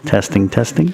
Testing, testing.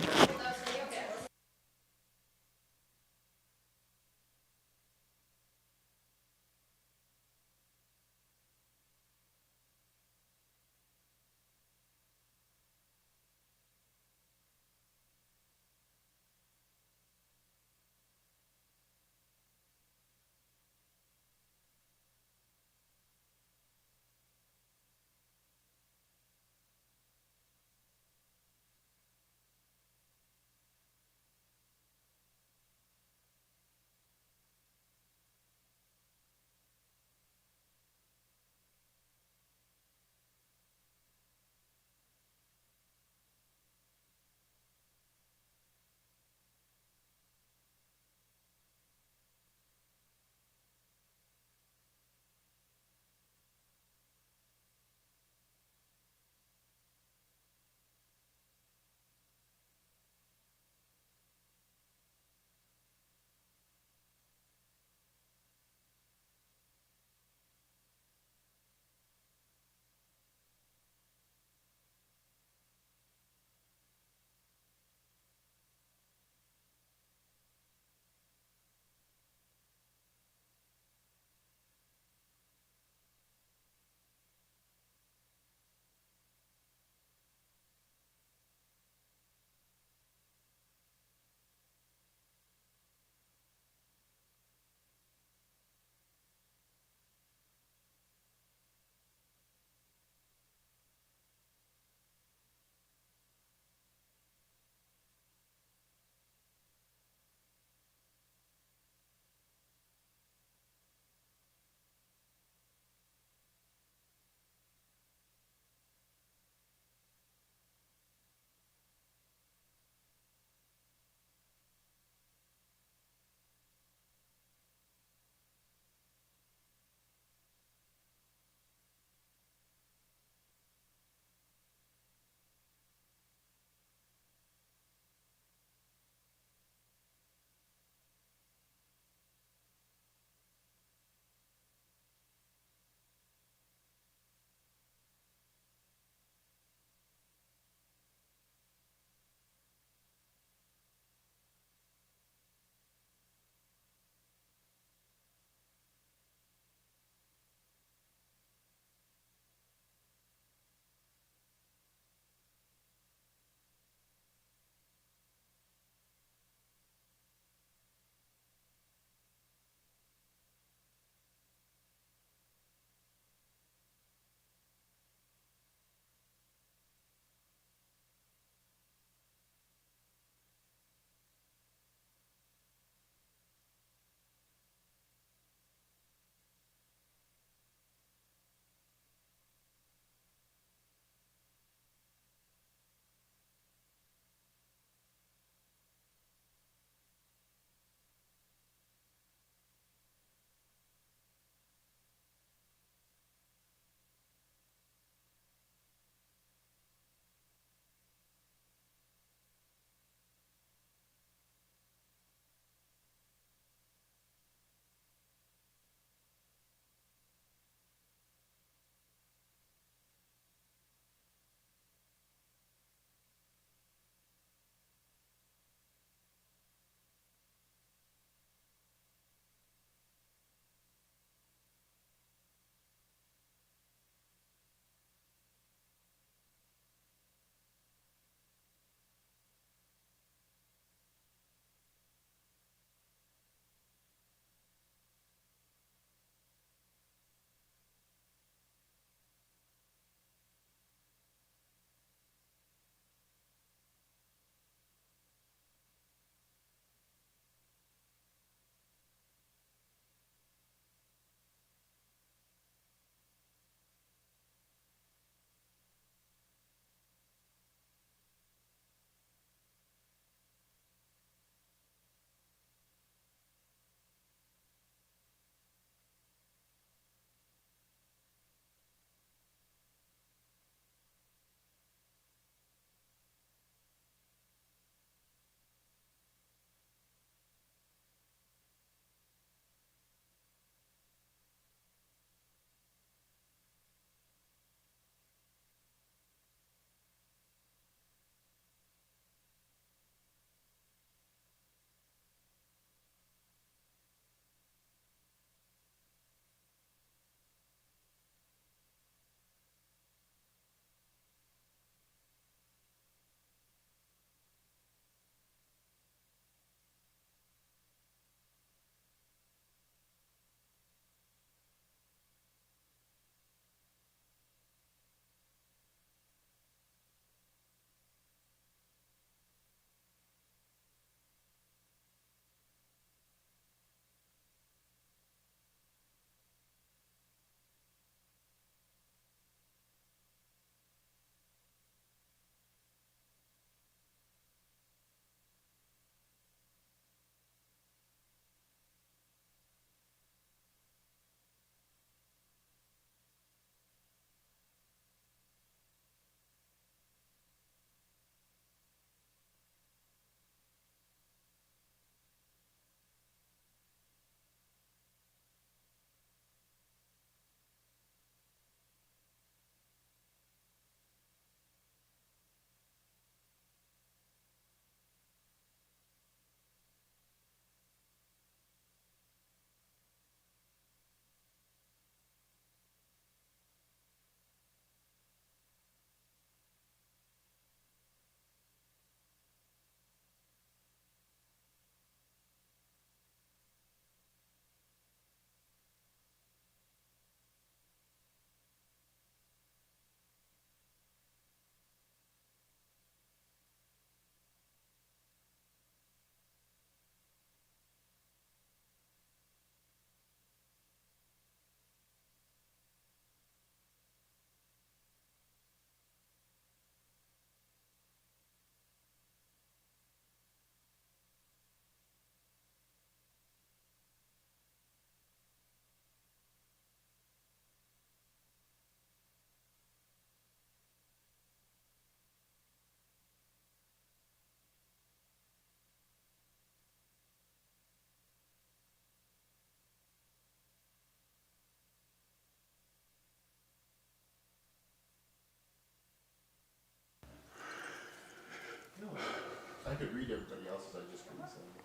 could read everybody else's, I just couldn't send it.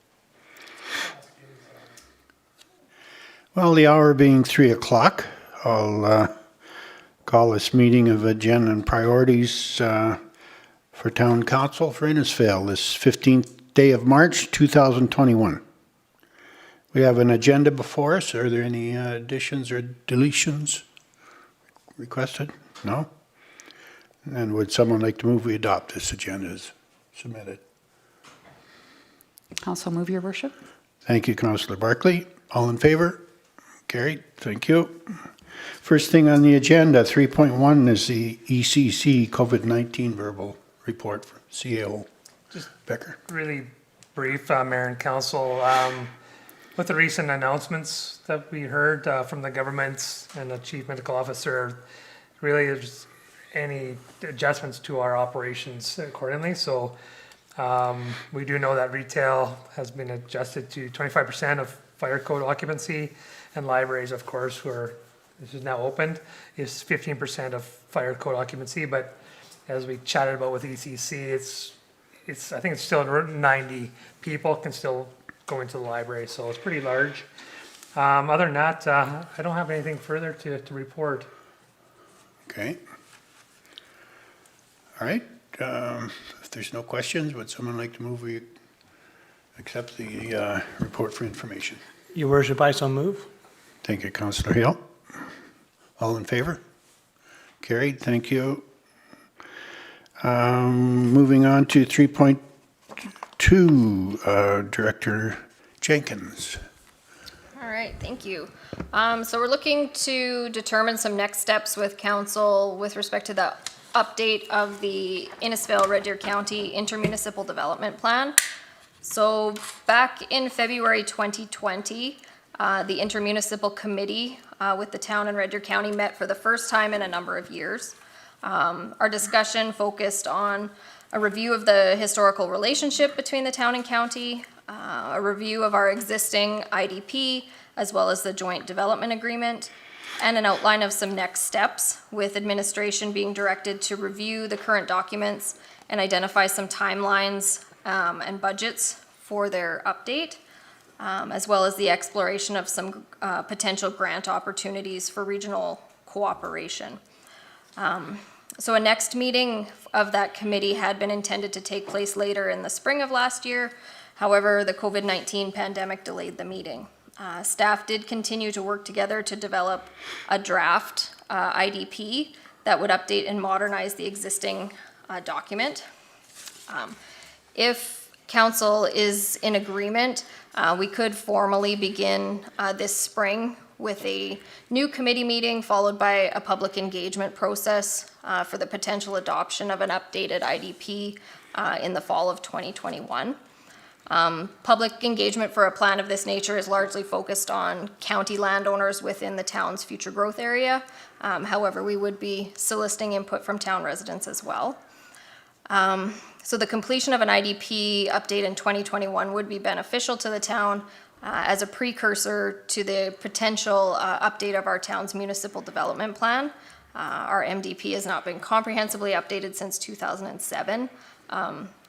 Well, the hour being 3 o'clock, I'll call this meeting of agenda and priorities for Town Council for Innisfail, this 15th day of March, 2021. We have an agenda before us. Are there any additions or deletions requested? No? And would someone like to move we adopt this agenda as submitted? Also move, Your Worship. Thank you, Councillor Barkley. All in favor? Carried. Thank you. First thing on the agenda, 3.1 is the ECC COVID-19 verbal report for CAO. Just Becker. really brief, Mayor and Council. With the recent announcements that we heard from the government and the Chief Medical Officer, really there's any adjustments to our operations accordingly. So we do know that retail has been adjusted to 25% of fire code occupancy, and libraries, of course, where this is now opened, is 15% of fire code occupancy. But as we chatted about with ECC, I think it's still 90 people can still go into the library, so it's pretty large. Other than that, I don't have anything further to report. Okay. All right. If there's no questions, would someone like to move we accept the report for information? Your Worship, I so move. Thank you, Councillor Hill. All in favor? Carried. Thank you. Moving on to 3.2, Director Jenkins. All right, thank you. So we're looking to determine some next steps with council with respect to the update of the Innisfail Red Deer County Intermunicipal Development Plan. So back in February 2020, the Intermunicipal Committee with the town and Red Deer County met for the first time in a number of years. Our discussion focused on a review of the historical relationship between the town and county, a review of our existing IDP, as well as the joint development agreement, and an outline of some next steps, with administration being directed to review the current documents and identify some timelines and budgets for their update, as well as the exploration of some potential grant opportunities for regional cooperation. So a next meeting of that committee had been intended to take place later in the spring of last year. However, the COVID-19 pandemic delayed the meeting. Staff did continue to work together to develop a draft IDP that would update and modernize the existing document. If council is in agreement, we could formally begin this spring with a new committee meeting followed by a public engagement process for the potential adoption of an updated IDP in the fall of 2021. Public engagement for a plan of this nature is largely focused on county landowners within the town's future growth area. However, we would be soliciting input from town residents as well. So the completion of an IDP update in 2021 would be beneficial to the town as a precursor to the potential update of our town's municipal development plan. Our MDP has not been comprehensively updated since 2007.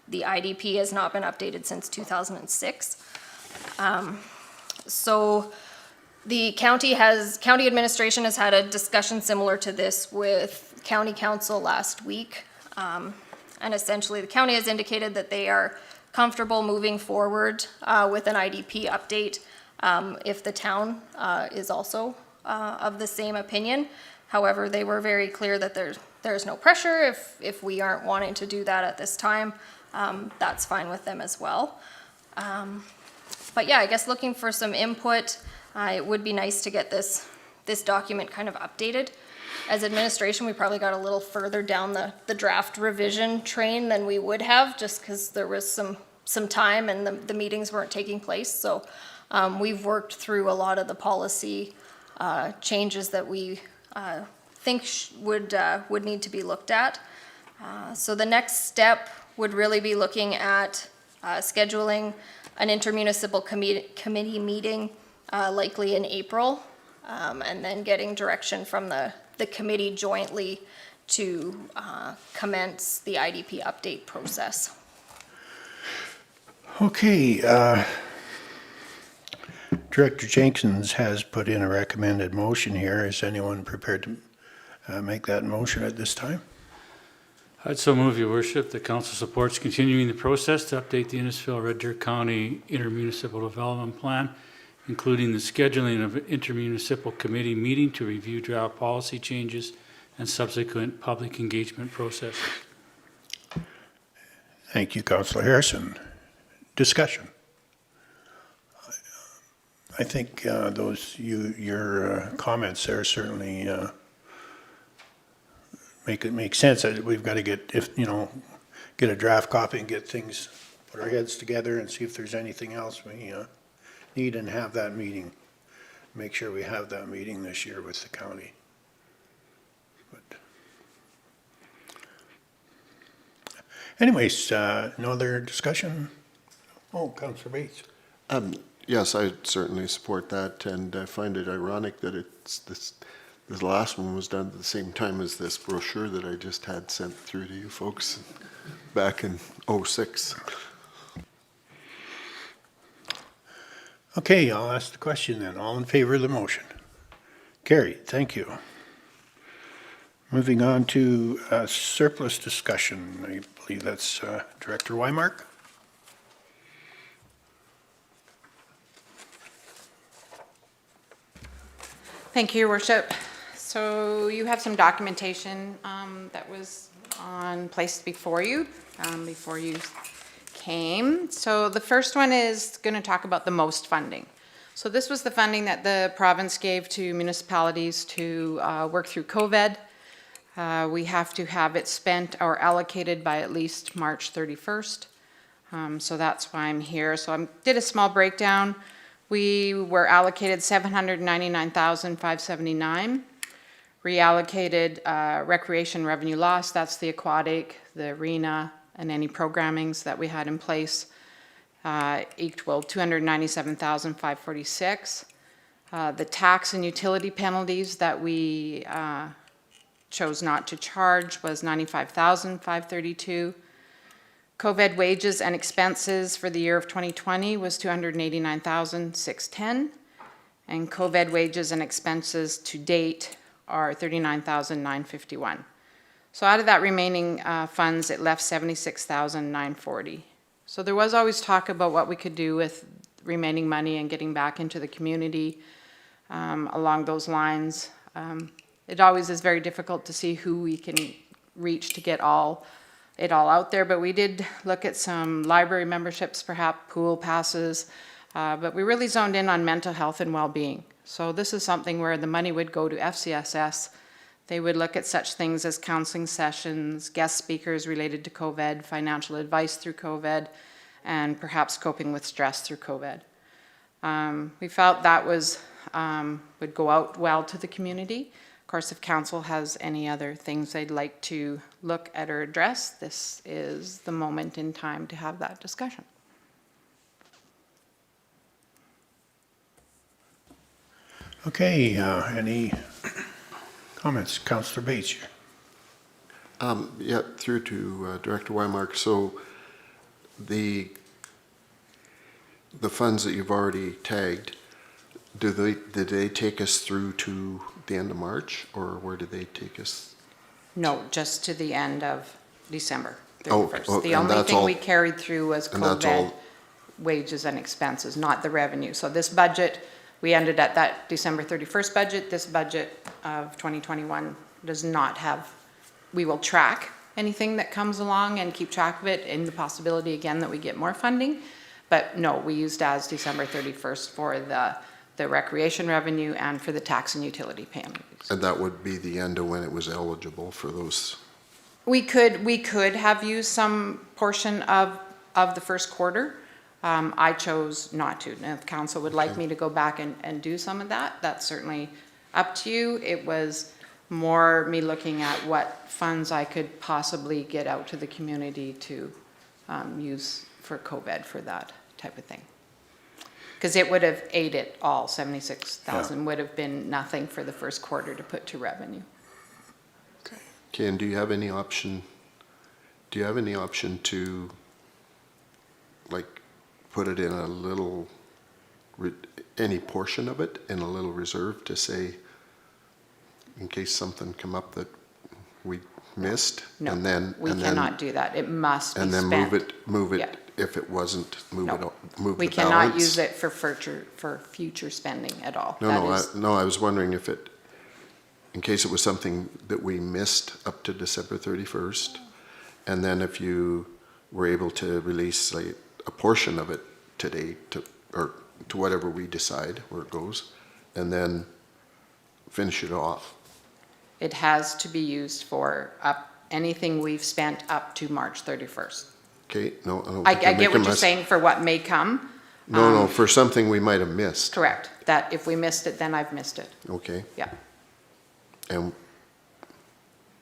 The IDP has not been updated since 2006. So the county administration has had a discussion similar to this with county council last week. And essentially the county has indicated that they are comfortable moving forward with an IDP update if the town is also of the same opinion. However, they were very clear that there's no pressure if we aren't wanting to do that at this time. That's fine with them as well. But yeah, I guess looking for some input, it would be nice to get this document kind of updated. As administration, we probably got a little further down the draft revision train than we would have, just because there was some time and the meetings weren't taking place. So we've worked through a lot of the policy changes that we think would need to be looked at. So the next step would really be looking at scheduling an intermunicipal committee meeting, likely in April, and then getting direction from the committee jointly to commence the IDP update process. Okay, Director Jenkins has put in a recommended motion here. Is anyone prepared to make that motion at this time? I'd so move, Your Worship. The council supports continuing the process to update the Innisfail Red Deer County Intermunicipal Development Plan, including the scheduling of an intermunicipal committee meeting to review draft policy changes and subsequent public engagement process. Thank you, Councillor Harrison. Discussion. I think your comments there certainly make sense. We've got to get a draft copy and get things, put our heads together and see if there's anything else we need and have that meeting. Make sure we have that meeting this year with the county. But anyways, no other discussion? Oh, Councillor Bates. Yes, I certainly support that, and I find it ironic that this last one was done at the same time as this brochure that I just had sent through to you folks back in '06. Okay, I'll ask the question then. All in favor of the motion? Carried, thank you. Moving on to surplus discussion. I believe that's Director Weimark. Thank you, Your Worship. So you have some documentation that was placed before you came. So the first one is going to talk about the most funding. So this was the funding that the province gave to municipalities to work through COVID. We have to have it spent or allocated by at least March 31st. So that's why I'm here. So I did a small breakdown. We were allocated $799,579. Reallocated recreation revenue loss, that's the aquatic, the arena, and any programmings that we had in place, equal $297,546. The tax and utility penalties that we chose not to charge was $95,532. COVID wages and expenses for the year of 2020 was $289,610, and COVID wages and expenses to date are $39,951. So out of that remaining funds, it left $76,940. So there was always talk about what we could do with remaining money and getting back into the community along those lines. It always is very difficult to see who we can reach to get it all out there, but we did look at some library memberships, perhaps pool passes, but we really zoned in on mental health and well-being. So this is something where the money would go to FCSS. They would look at such things as counseling sessions, guest speakers related to COVID, financial advice through COVID, and perhaps coping with stress through COVID. We felt that would go out well to the community. Of course, if council has any other things they'd like to look at or address, this is the moment in time to have that discussion. Okay, any comments? Councillor Bates here. Yeah, through to Director Weimark. So the funds that you've already tagged, did they take us through to the end of March, or where did they take us? No, just to the end of December 31st. Oh, The and only that's thing all- we carried through was and that's COVID all- wages and expenses, not the revenue. So this budget, we ended at that December 31st budget. This budget of 2021 does not have, we will track anything that comes along and keep track of it, and the possibility again that we get more funding. But no, we used as December 31st for the recreation revenue and for the tax and utility payments. And that would be the end of when it was eligible for those. We could have used some portion of the first quarter. I chose not to. Now, if council would like me to go back and do some of that, that's certainly up to you. It was more me looking at what funds I could possibly get out to the community to use for COVID for that type of thing. Because it would have ate it all, 76,000 would have been nothing for the first quarter to put to revenue. Okay, and do you have any option to, like, put it in a little, any portion of it in a little reserve to say, in case something come up that we missed? No, and then we and then- cannot do that. It must be And then spent. move it, Yeah. if it wasn't, move No. move We the cannot balance? use it for future spending at all. No, That no, is- no, I was wondering if it, in case it was something that we missed up to December 31st, and then if you were able to release, say, a portion of it today or to whatever we decide where it goes, and then finish it off. It has to be used for anything we've spent up to March 31st. Okay, no, I don't I think you're get what making you're us- saying for what may come. No, for something we might have missed. Correct. That if we missed it, then I've missed it. Okay, Yeah. and,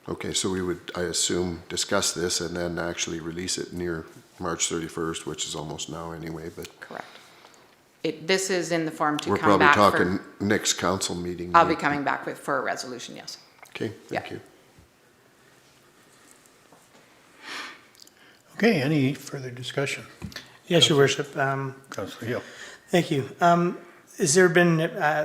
okay, so we would, I assume, discuss this and then actually release it near March 31st, which is almost now anyway, but Correct. This is in the form to we're come probably back for. talking next council meeting. I'll be coming back for a resolution, yes. Okay, thank Yeah. you. Okay, any further discussion? Yes, Your Worship. Councillor Hill. Thank you. Has there been,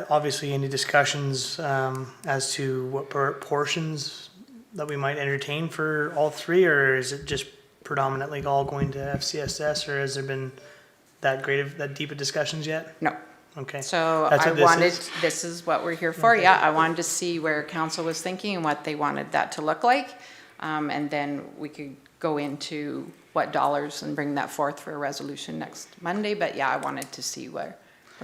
obviously, any discussions as to what portions that we might entertain for all three, or is it just predominantly all going to FCSS, or has there been that deep of discussions yet? No. Okay. So That's I what this wanted, is? this is what we're here for, yeah. I wanted to see where council was thinking and what they wanted that to look like. And then we could go into what dollars and bring that forth for a resolution next Monday. But yeah, I wanted to see where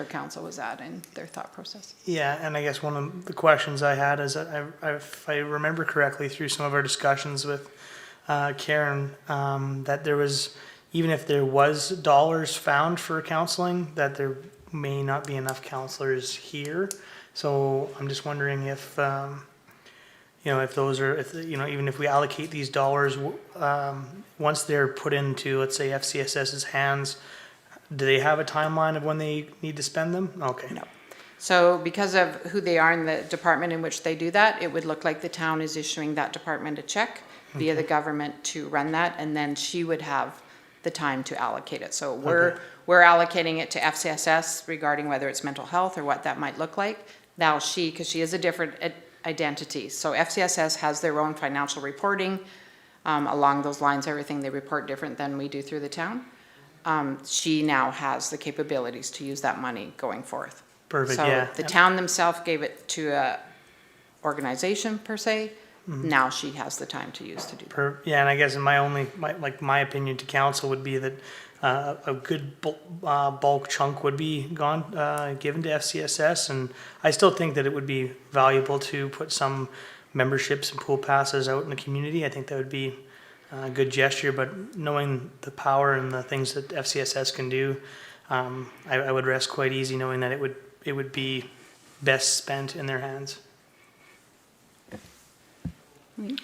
council was at in their thought process. Yeah, and I guess one of the questions I had is, if I remember correctly through some of our discussions with Karen, that there was, even if there was dollars found for counseling, that there may not be enough counselors here. So I'm just wondering if, if those are, even if we allocate these dollars, once they're put into, let's say, FCSS's hands, do they have a timeline of when they need to spend them? Okay. No. So because of who they are in the department in which they do that, it would look like the town is issuing that department a check via the government to run that, and then she would have the time to allocate it. So we're allocating it to FCSS regarding whether it's mental health or what that might look like. Now because she is a different identity. So FCSS has their own financial reporting. Along those lines, everything they report different than we do through the town. She now has the capabilities to use that money going forth. Perfect, So yeah. the town themselves gave it to a organization per se. Mm-hmm. Now she has the time to use to do that. Yeah, and I guess my opinion to council would be that a good bulk chunk would be given to FCSS, and I still think that it would be valuable to put some memberships and pool passes out in the community. I think that would be a good gesture, but knowing the power and the things that FCSS can do, I would rest quite easy knowing that it would be best spent in their hands. Your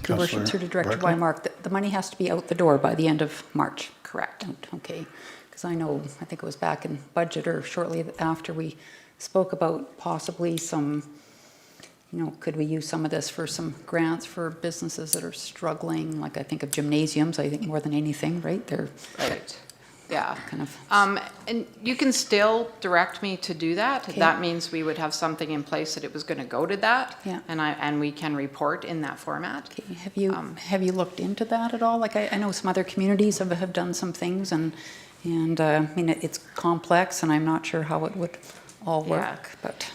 Councillor Worship, through to Director Barclay. Weimark, the money has to be out the door by the end of March. Correct. Okay, because I think it was back in budget or shortly after we spoke about possibly some, could we use some of this for some grants for businesses that are struggling, like I think of gymnasiums, I think more than anything, right? They're Right. Yeah. kind of, And you can still direct me to do that. Okay. That means we would have something in place that it was going to go to that. Yeah. And we can report in that format. okay, have you looked into that at all? Like I know some other communities have done some things and I mean, it's complex and I'm not sure how it would all Yeah. work, but.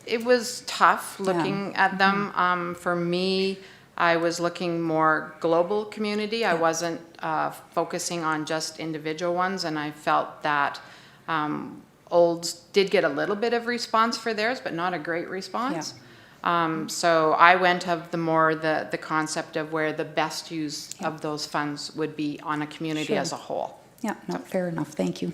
It was tough looking at them. For me, I was looking more global community. I wasn't focusing on just individual ones, and I felt that Olds did get a little bit of response for theirs, but not a great response. So I went of the concept of where the best use of those funds would be on a community Sure. as a whole. Yeah, no, fair enough, thank you.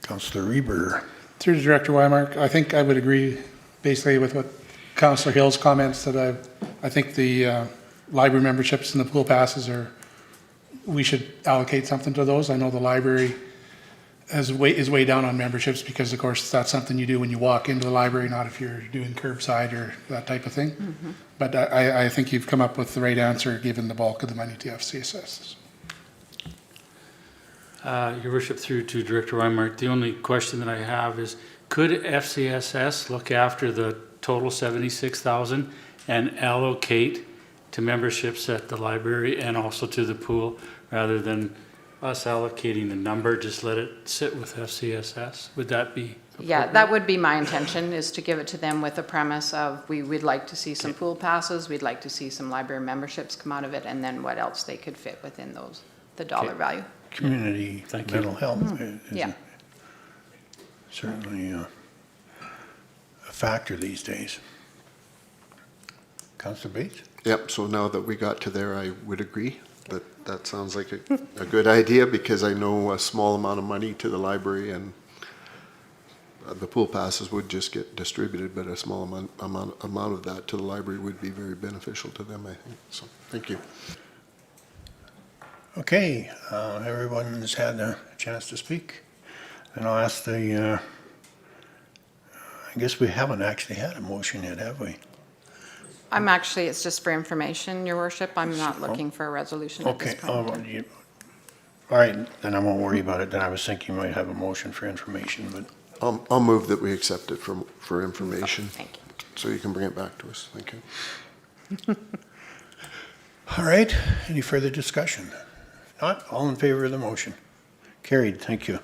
Councillor Reber. Through to Director Weimark, I think I would agree basically with what Councillor Hill's comments that I think the library memberships and the pool passes we should allocate something to those. I know the library is way down on memberships because of course that's something you do when you walk into the library, not if you're doing curbside or that type of thing. Mm-hmm. But I think you've come up with the right answer given the bulk of the money to FCSS. Your worship, through to Director Weinmark, the only question that I have is, could FCSS look after the total 76,000 and allocate to memberships at the library and also to the pool, rather than us allocating the number, just let it sit with FCSS? Would that be Yeah, that would be my intention, is to give it to them with the premise of we'd like to see some pool passes, we'd like to see some library memberships come out of it, and then what else they could fit within those, the dollar value. Community Thank you. mental health is Yeah. certainly a factor these days. Councillor Bates? Yep, so now that we got to there, I would agree that that sounds like a good idea, because I know a small amount of money to the library, and the pool passes would just get distributed, but a small amount of that to the library would be very beneficial to them, I think. So, thank you. Okay, everyone has had a chance to speak. And I'll ask the, I guess we haven't actually had a motion yet, have we? I'm actually, it's just for information, your worship. I'm not looking for a resolution at this Okay, point. all right, then I won't worry about it. Then I was thinking you might have a motion for information, but I'll move that we accept it for information, Thank you. so you can bring it back to us. Thank you. all right, any further discussion? If not, all in favor of the motion? Carried, thank you.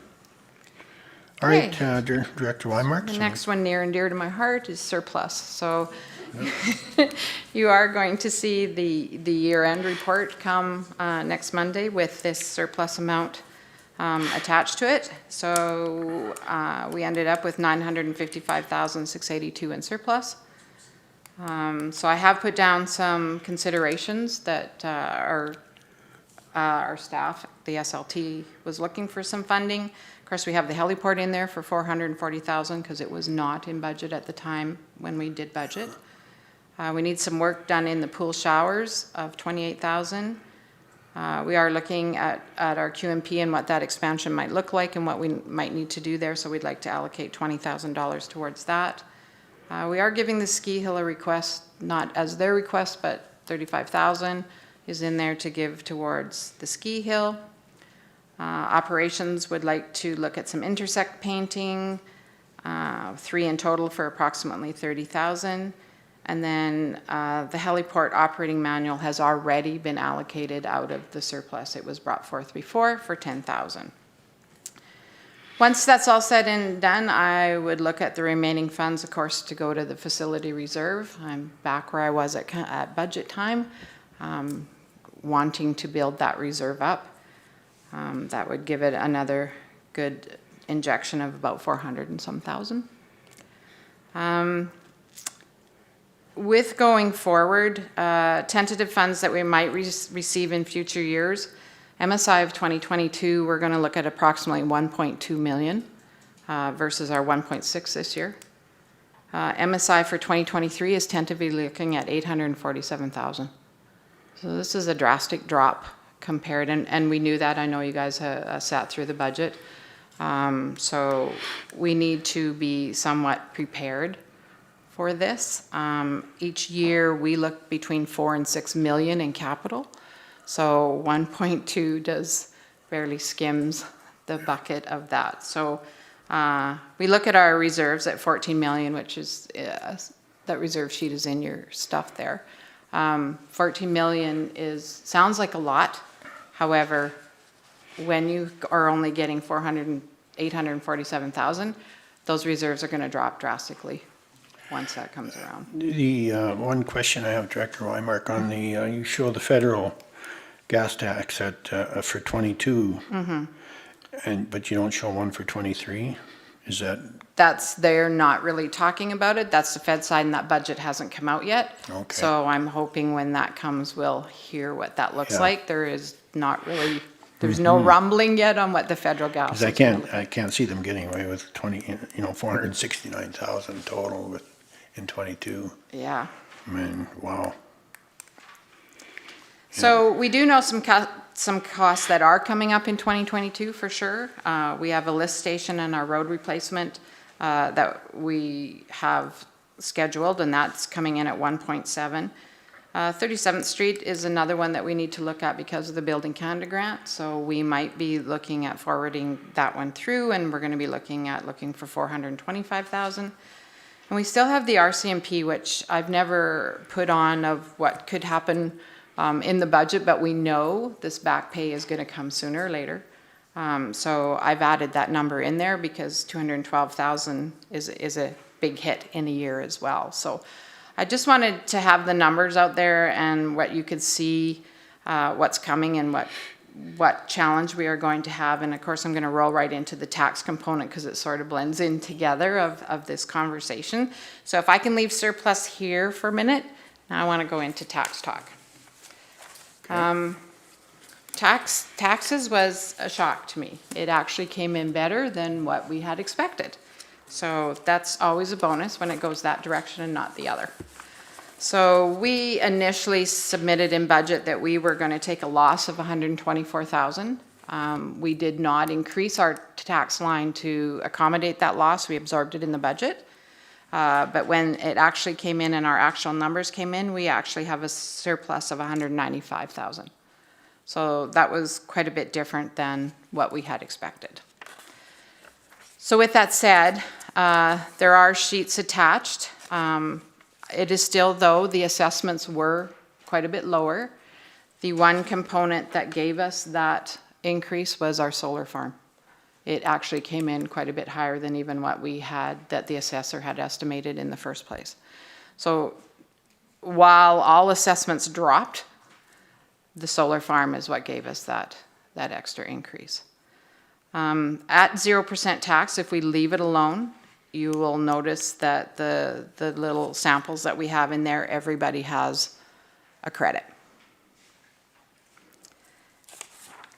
All right, Director Weinmark? The next one near and dear to my heart is surplus. So you are going to see the year-end report come next Monday with this surplus amount attached to it. So we ended up with $955,682 in surplus. So I have put down some considerations that our staff, the SLT, was looking for some funding. Of course, we have the heliport in there for $440,000 because it was not in budget at the time when we did budget. We need some work done in the pool showers of $28,000. We are looking at our QMP and what that expansion might look like and what we might need to do there, so we'd like to allocate $20,000 towards that. We are giving the ski hill a request, not as their request, but $35,000 is in there to give towards the ski hill. Operations would like to look at some intersect painting, 3 in total for approximately $30,000. And then the heliport operating manual has already been allocated out of the surplus. It was brought forth before for $10,000. Once that's all said and done, I would look at the remaining funds, of course, to go to the facility reserve. I'm back where I was at budget time, wanting to build that reserve up. That would give it another good injection of about 400 and some thousand. With going forward, tentative funds that we might receive in future years, MSI of 2022, we're going to look at approximately 1.2 million versus our 1.6 this year. MSI for 2023 is tentatively looking at 847,000. So this is a drastic drop compared, and we knew that. I know you guys sat through the budget. So we need to be somewhat prepared for this. Each year we look between 4 and 6 million in capital. So 1.2 does barely skims the bucket of that. So we look at our reserves at 14 million, which is, that reserve sheet is in your stuff there. 14 million sounds like a lot. However, when you are only getting 847,000, those reserves are going to drop drastically once that comes around. The one question I have, Director Weinmark, on the, you show the federal gas tax at, for 22, but you don't show one for 23? Is that? They're not really talking about it. That's the Fed side, and that budget hasn't come out yet. Okay. So I'm hoping when that comes, we'll hear what that looks like. There is not really, there's no rumbling yet on what the federal gas is. Because I can't see them getting away with 469,000 total in 22. Yeah. I mean, wow. So we do know some costs that are coming up in 2022 for sure. We have a lift station and our road replacement that we have scheduled, and that's coming in at 1.7. 37th Street is another one that we need to look at because of the Building Canada grant. So we might be looking at forwarding that one through, and we're going to be looking for 425,000. And we still have the RCMP, which I've never put on of what could happen in the budget, but we know this back pay is going to come sooner or later. So I've added that number in there because 212,000 is a big hit in a year as well. So I just wanted to have the numbers out there and what you could see, what's coming and what challenge we are going to have. And of course, I'm going to roll right into the tax component because it sort of blends in together of this conversation. So if I can leave surplus here for a minute, now I want to go into tax talk. Taxes was a shock to me. It actually came in better than what we had expected. So that's always a bonus when it goes that direction and not the other. So we initially submitted in budget that we were going to take a loss of 124,000. We did not increase our tax line to accommodate that loss. We absorbed it in the budget. But when it actually came in and our actual numbers came in, we actually have a surplus of 195,000. So that was quite a bit different than what we had expected. So with that said, there are sheets attached. It is still, though, the assessments were quite a bit lower. The one component that gave us that increase was our solar farm. It actually came in quite a bit higher than even what we had, that the assessor had estimated in the first place. So while all assessments dropped, the solar farm is what gave us that extra increase. At 0% tax, if we leave it alone, you will notice that the little samples that we have in there, everybody has a credit.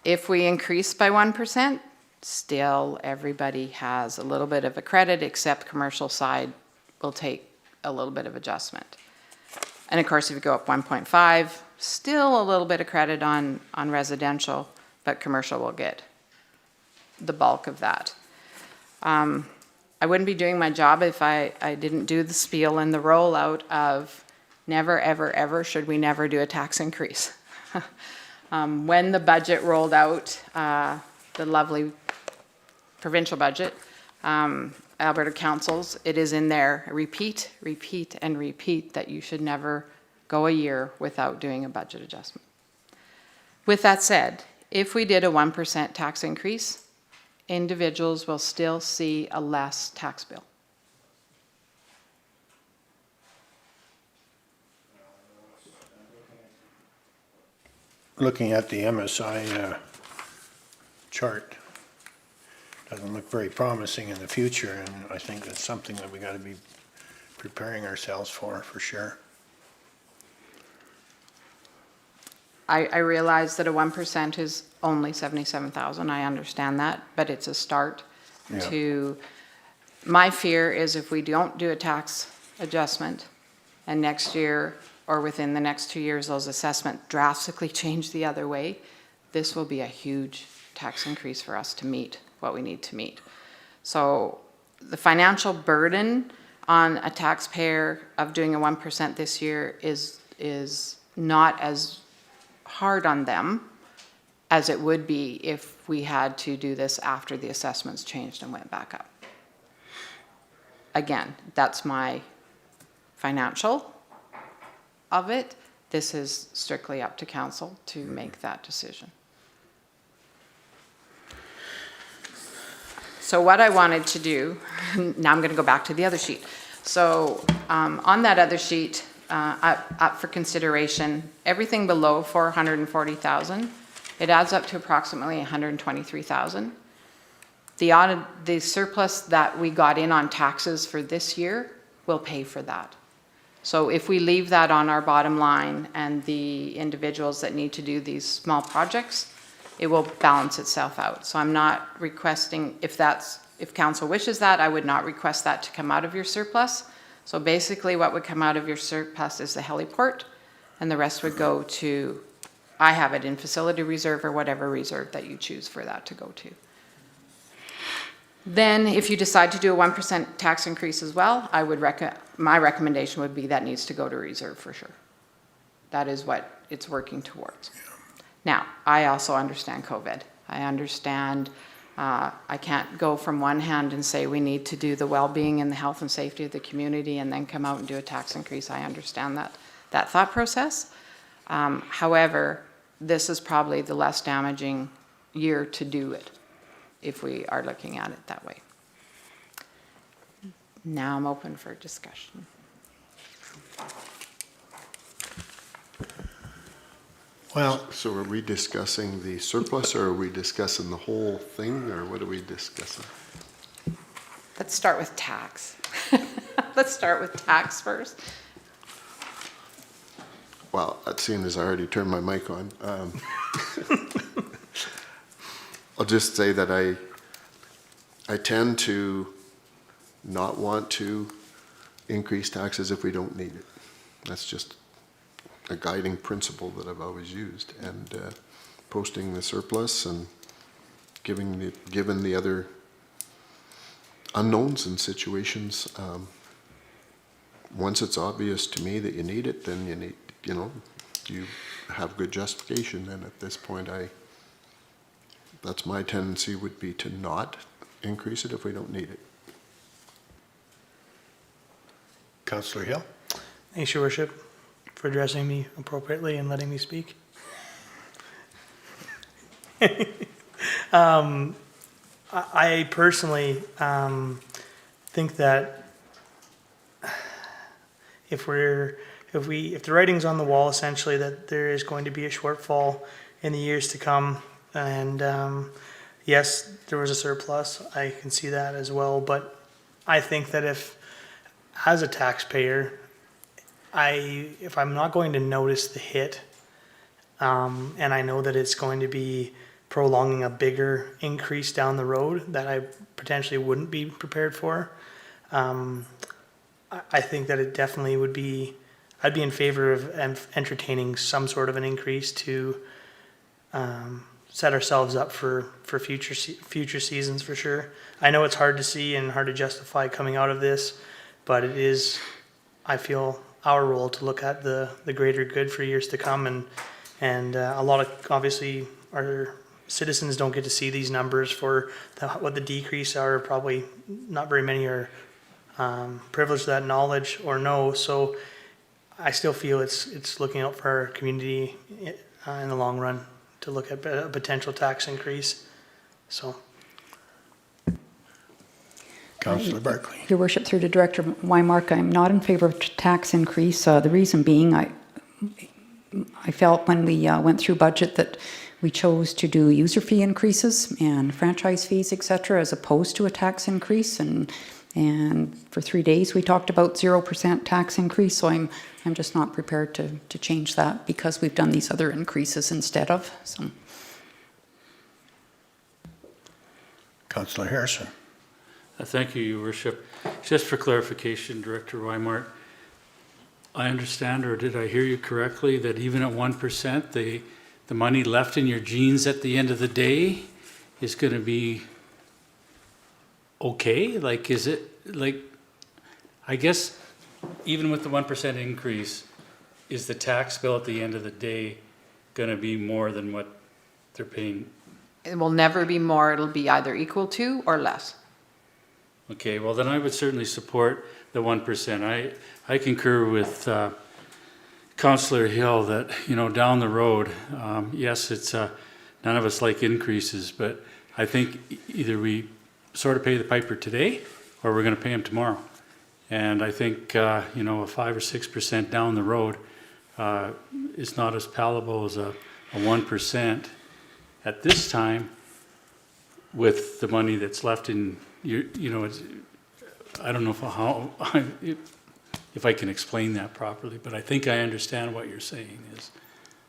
If we increase by 1%, still everybody has a little bit of a credit, except commercial side will take a little bit of adjustment. And of course, if you go up 1.5, still a little bit of credit on residential, but commercial will get the bulk of that. I wouldn't be doing my job if I didn't do the spiel and the rollout of never, ever, ever should we never do a tax increase. When the budget rolled out, the lovely provincial budget, Alberta councils, it is in there, repeat, repeat, and repeat that you should never go a year without doing a budget adjustment. With that said, if we did a 1% tax increase, individuals will still see a less tax bill. Looking at the MSI chart, doesn't look very promising in the future, and I think that's something that we got to be preparing ourselves for sure. I realize that a 1% is only 77,000. I understand that, but it's a start to. My fear is if we don't do a tax adjustment, and next year or within the next 2 years, those assessments drastically change the other way, this will be a huge tax increase for us to meet what we need to meet. So the financial burden on a taxpayer of doing a 1% this year is not as hard on them as it would be if we had to do this after the assessments changed and went back up. Again, that's my financial of it. This is strictly up to council to make that decision. So what I wanted to do, now I'm going to go back to the other sheet. So on that other sheet, up for consideration, everything below 440,000, it adds up to approximately 123,000. The surplus that we got in on taxes for this year will pay for that. So if we leave that on our bottom line and the individuals that need to do these small projects, it will balance itself out. So I'm not requesting, if council wishes that, I would not request that to come out of your surplus. So basically what would come out of your surplus is the heliport, and the rest would go to, I have it in facility reserve or whatever reserve that you choose for that to go to. Then if you decide to do a 1% tax increase as well, my recommendation would be that needs to go to reserve for sure. That is what it's working towards. Now, I also understand COVID. I understand I can't go from one hand and say we need to do the well-being and the health and safety of the community and then come out and do a tax increase. I understand that thought process. However, this is probably the less damaging year to do it if we are looking at it that way. Now I'm open for discussion. Well, So are we discussing the surplus, or are we discussing the whole thing, or what are we discussing? Let's start with tax. Let's start with tax first. Well, seeing as I already turned my mic on, I'll just say that I tend to not want to increase taxes if we don't need it. That's just a guiding principle that I've always used. And posting the surplus and given the other unknowns and situations, once it's obvious to me that you need it, then you have good justification. And at this point, that's my tendency would be to not increase it if we don't need it. Councillor Hill? Thanks, Your Worship, for addressing me appropriately and letting me speak. I personally think that if the writing's on the wall, essentially, that there is going to be a shortfall in the years to come, and yes, there was a surplus. I can see that as well, but I think that if, as a taxpayer, if I'm not going to notice the hit, and I know that it's going to be prolonging a bigger increase down the road that I potentially wouldn't be prepared for, I think that it definitely would be, I'd be in favor of entertaining some sort of an increase to set ourselves up for future seasons for sure. I know it's hard to see and hard to justify coming out of this, but it is, I feel, our role to look at the greater good for years to come, and a lot of, obviously, our citizens don't get to see these numbers for what the decrease are. Probably not very many are privileged to that knowledge or know, so I still feel it's looking out for our community in the long run to look at a potential tax increase. So. Councillor Barclay? Your Worship, through to Director Weimark, I'm not in favor of tax increase. The reason being, I felt when we went through budget that we chose to do user fee increases and franchise fees, etc., as opposed to a tax increase. And for 3 days we talked about 0% tax increase. So I'm just not prepared to change that because we've done these other increases instead of. So. Councillor Harrison? Thank you, Your Worship. Just for clarification, Director Weimark, I understand, or did I hear you correctly, that even at 1%, the money left in your jeans at the end of the day is going to be okay? Like, is it, like, I guess even with the 1% increase, is the tax bill at the end of the day going to be more than what they're paying? It will never be more. It'll be either equal to or less. Okay, well then I would certainly support the 1%. I concur with Councillor Hill that, down the road, yes, it's none of us like increases, but I think either we sort of pay the piper today or we're going to pay him tomorrow. And I think, a 5 or 6% down the road is not as palatable as a 1% at this time with the money that's left in it's, I don't know if I can explain that properly, but I think I understand what you're saying is.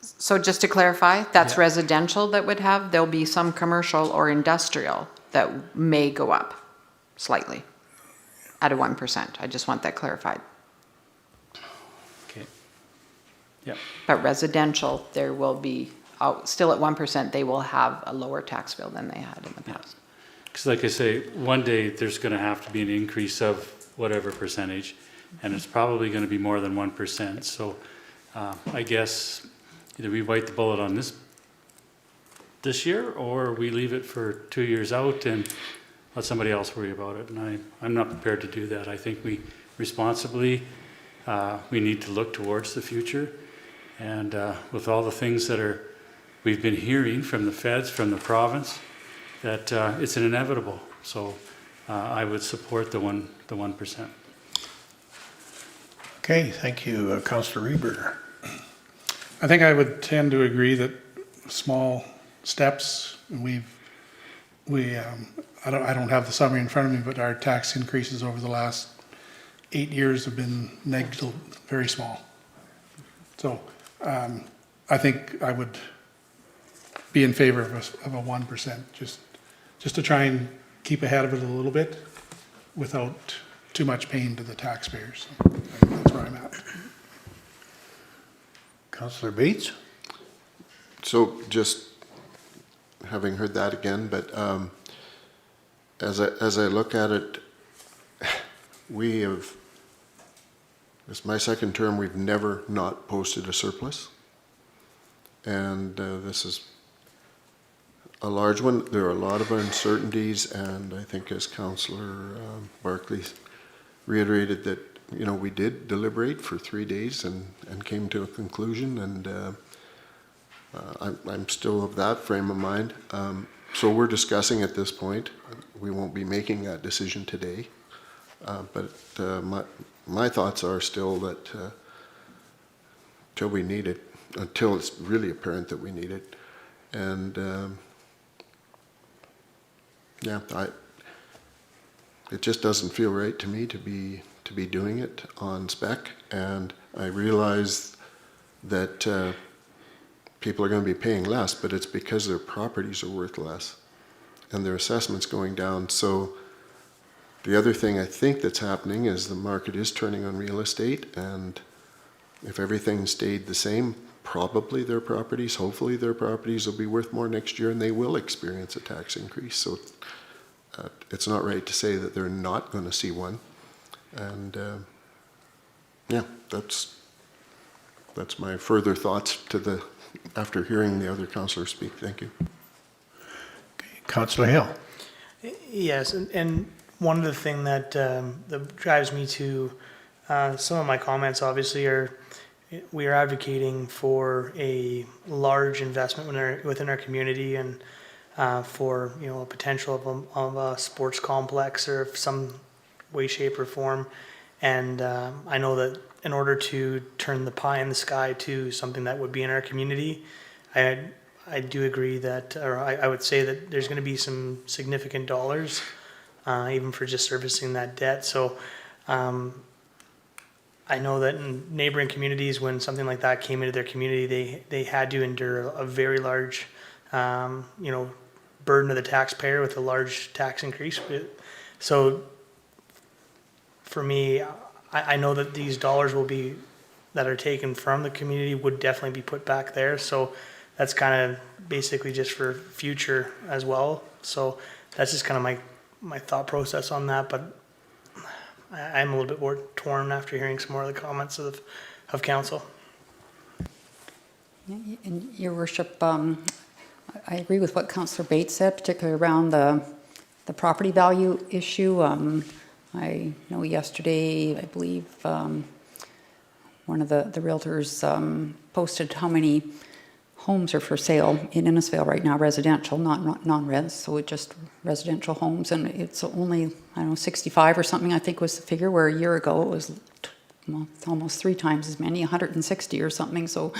So just to clarify, that's Yeah. residential that would have, there'll be some commercial or industrial that may go up slightly at a 1%. I just want that clarified. Okay. Yeah. But residential, there will be, still at 1%, they will have a lower tax bill than they had in the past. Because like I say, one day there's going to have to be an increase of whatever percentage, and it's probably going to be more than 1%. So I guess either we bite the bullet on this year, or we leave it for 2 years out and let somebody else worry about it. And I'm not prepared to do that. I think we responsibly, we need to look towards the future. And with all the things that we've been hearing from the feds, from the province, that it's an inevitable. So I would support the 1%. Okay, thank you. Councillor Reber. I think I would tend to agree that small steps, I don't have the summary in front of me, but our tax increases over the last 8 years have been negligible, very small. So I think I would be in favor of a 1%, just to try and keep ahead of it a little bit without too much pain to the taxpayers. So that's where I'm at. Councillor Bates? So just having heard that again, but as I look at it, it's my second term, we've never not posted a surplus. And this is a large one. There are a lot of uncertainties, and I think as Councillor Barclay reiterated that, we did deliberate for 3 days and came to a conclusion, and I'm still of that frame of mind. So we're discussing at this point. We won't be making that decision today, but my thoughts are still that until we need it, until it's really apparent that we need it, and it just doesn't feel right to me to be doing it on spec, and I realize that people are going to be paying less, but it's because their properties are worth less and their assessment's going down. So the other thing I think that's happening is the market is turning on real estate, and if everything stayed the same, probably hopefully their properties will be worth more next year, and they will experience a tax increase. So it's not right to say that they're not going to see one. And that's my further thoughts after hearing the other councillors speak. Thank you. Okay, Councillor Hill. Yes, and one of the things that drives me to some of my comments obviously are we are advocating for a large investment within our community, and for a potential of a sports complex or of some way, shape, or form. And I know that in order to turn the pie in the sky to something that would be in our community, I do agree that, or I would say that there's going to be some significant dollars, even for just servicing that debt. So I know that in neighboring communities, when something like that came into their community, they had to endure a very large, burden of the taxpayer with a large tax increase. So for me, I know that these dollars that are taken from the community would definitely be put back there. So that's kind of basically just for future as well. So that's just kind of my thought process on that. But I'm a little bit more torn after hearing some more of the comments of council. And Your Worship, I agree with what Councillor Bates said, particularly around the property value issue. I know yesterday, I believe, one of the realtors posted how many homes are for sale in Innisfail right now, residential, not non-res, so just residential homes, and it's only, 65 or something, I think was the figure, where a year ago it was almost 3 times as many, 160 or something. So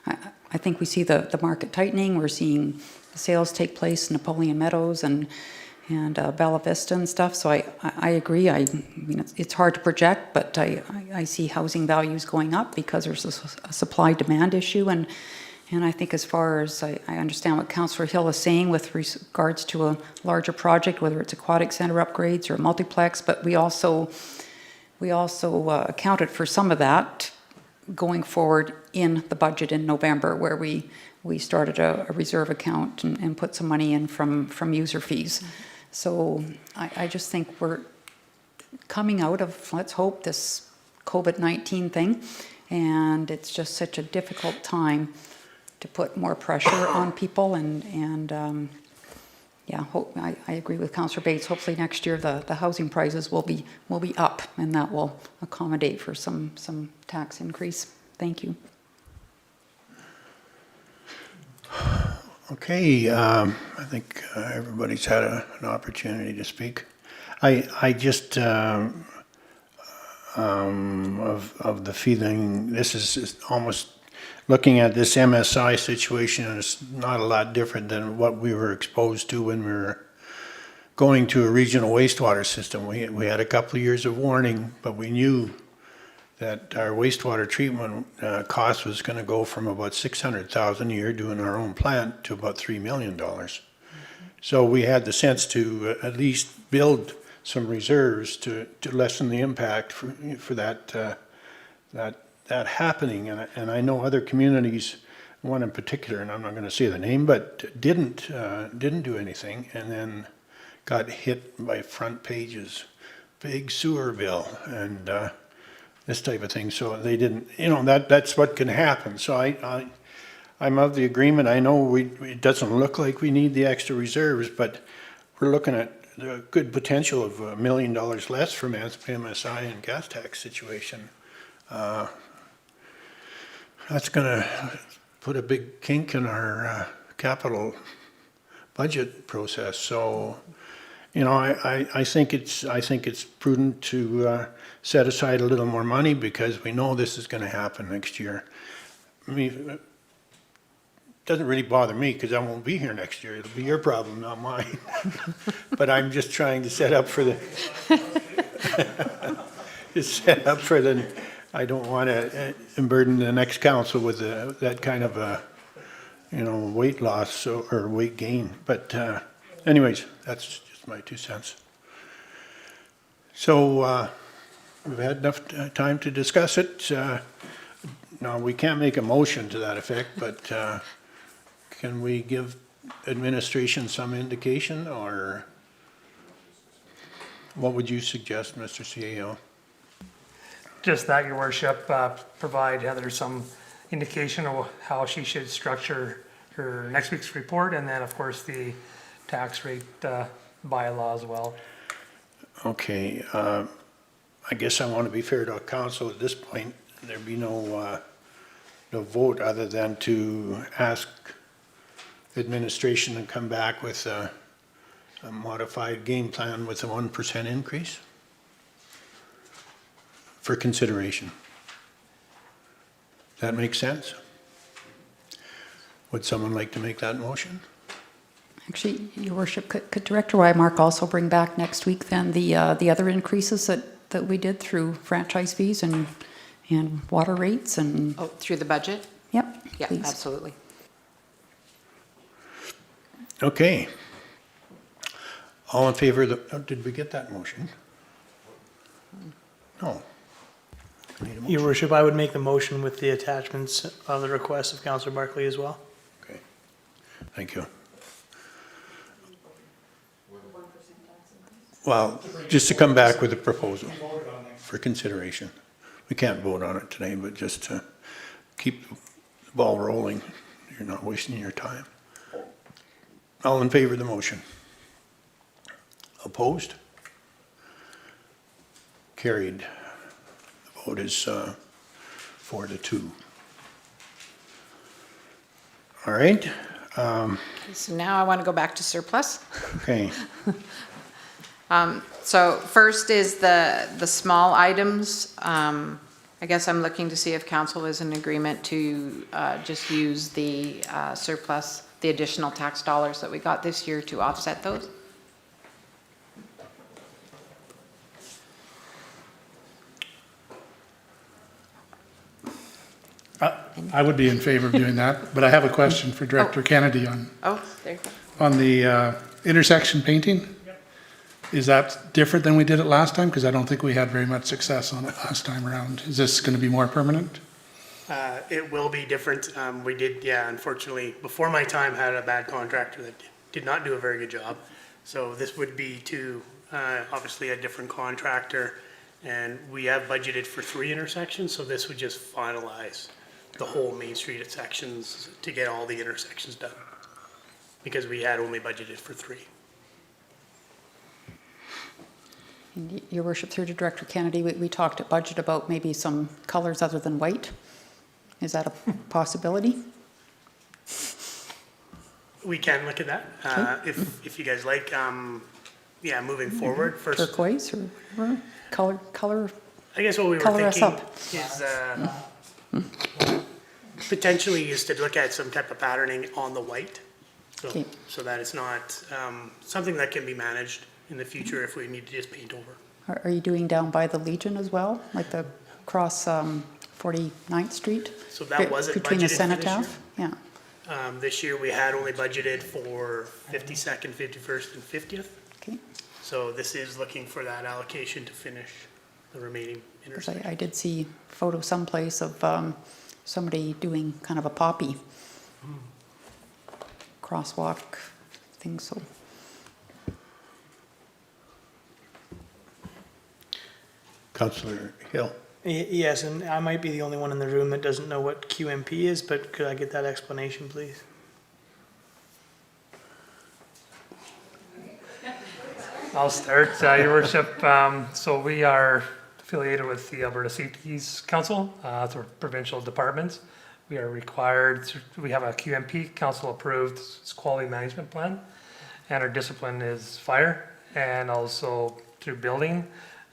I think we see the market tightening. We're seeing sales take place in Napoleon Meadows and Bella Vista and stuff. So I agree. I mean, it's hard to project, but I see housing values going up because there's a supply-demand issue. And I think as far as I understand what Councillor Hill is saying with regards to a larger project, whether it's aquatic center upgrades or a multiplex, but we also accounted for some of that going forward in the budget in November, where we started a reserve account and put some money in from user fees. Mm-hmm. So I just think we're coming out of, let's hope, this COVID-19 thing, and it's just such a difficult time to put more pressure on people, and yeah, I agree with Councillor Bates. Hopefully next year the housing prices will be up, and that will accommodate for some tax increase. Thank you. Okay, I think everybody's had an opportunity to speak. I just, of the feeling, this is almost, looking at this MSI situation, and it's not a lot different than what we were exposed to when we were going to a regional wastewater system. We had a couple of years of warning, but we knew that our wastewater treatment cost was going to go from about $600,000 a year doing our own plant to about $3 million. So we had the sense to at least build some reserves to lessen the impact for that happening. And I know other communities, one in particular, and I'm not going to say the name, but didn't do anything, and then got hit by front pages, big sewer bill, and this type of thing. So they didn't, that's what can happen. So I'm of the agreement. I know it doesn't look like we need the extra reserves, but we're looking at the good potential of $1 million less from MSI and gas tax situation. That's going to put a big kink in our capital budget process. So, I think it's prudent to set aside a little more money, because we know this is going to happen next year. I mean, it doesn't really bother me because I won't be here next year. It'll be your problem, not mine. But I'm just trying to set up for I don't want to burden the next council with that kind of a, weight loss or weight gain. But anyways, that's just my 2 cents. So we've had enough time to discuss it. Now, we can't make a motion to that effect, but can we give administration some indication, or what would you suggest, Mr. CEO? Just that, your worship, provide Heather some indication of how she should structure her next week's report, and then, of course, the tax rate bylaw as well. Okay, I guess I want to be fair to council at this point. There'd be no vote other than to ask administration to come back with a modified game plan with a 1% increase for consideration. Does that make sense? Would someone like to make that motion? Actually, your worship, could Director Wymark also bring back next week then the other increases that we did through franchise fees and water rates and? Oh, through the budget? Yep, Yeah, please. absolutely. Okay. All in favor of the, did we get that motion? No. I need a motion. Your worship, I would make the motion with the attachments of the request of Councillor Barkley as well. Okay, thank you. Well, just to come back with a proposal for consideration. We can't vote on it today, but just to keep the ball rolling. You're not wasting your time. All in favor of the motion? Opposed? Carried. The vote is 4-2. All right. So now I want to go back to surplus. Okay. So first is the small items. I guess I'm looking to see if council is in agreement to just use the surplus, the additional tax dollars that we got this year to offset those. I would be in favor of doing that, but I have a question for Director Kennedy Oh, there you go. on the intersection painting. Is that different than we did it last time? Because I don't think we had very much success on it last time around. Is this going to be more permanent? It will be different. We did, unfortunately, before my time, had a bad contractor that did not do a very good job. So this would be to, obviously, a different contractor. And we have budgeted for 3 intersections, so this would just finalize the whole Main Street sections to get all the intersections done. Because we had only budgeted for 3. And Your worship, through to Director Kennedy, we talked at budget about maybe some colors other than white. Is that a possibility? We can look at that, if you guys like, yeah, moving forward, first, Turquoise or whatever? Color, I guess what we were color us thinking up. is, potentially is to look at some type of patterning on the white. So, Okay. so that it's not, something that can be managed in the future if we need to just paint over. are you doing down by the Legion as well? Like the cross 49th Street? So that wasn't Between the budgeted for this Cenotaph? Yeah, This year we had only budgeted for 52nd, 51st, and 50th. okay. So this is looking for that allocation to finish the remaining Because intersections. I did see photo someplace of somebody doing kind of a poppy crosswalk thing, so. Councillor Hill. Yes, and I might be the only one in the room that doesn't know what QMP is, but could I get that explanation, please? I'll start, Your Worship. So we are affiliated with the Alberta Safeties Council, it's a provincial department. We are required, we have a QMP, council approved, it's quality management plan. And our discipline is fire and also through building,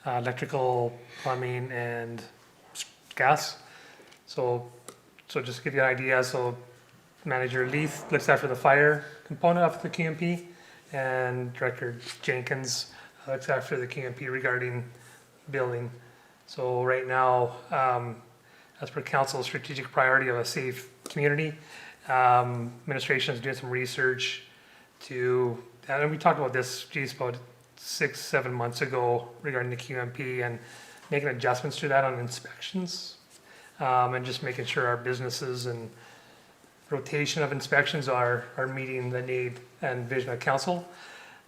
electrical, plumbing, and gas. So just to give you an idea, so Manager Leith looks after the fire component of the QMP, and Director Jenkins looks after the QMP regarding building. So right now, as per council's strategic priority of a safe community, administration is doing some research to, and we talked about this, about 6-7 months ago regarding the QMP and making adjustments to that on inspections, and just making sure our businesses and rotation of inspections are meeting the need and vision of council.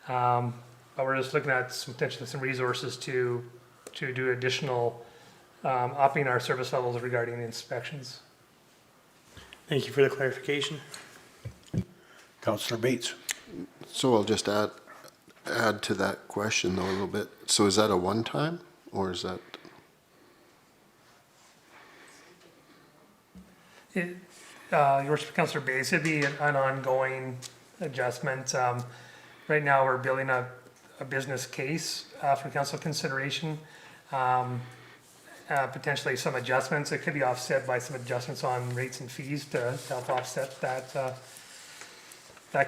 But we're just looking at potentially some resources to do additional, upping our service levels regarding inspections. Thank you for the clarification. Councillor Bates. So I'll just add to that question though a little bit. So is that a one-time or is that? Your Worship, Councillor Bates, it'd be an ongoing adjustment. Right now, we're building a business case for council consideration. Potentially some adjustments. It could be offset by some adjustments on rates and fees to help offset that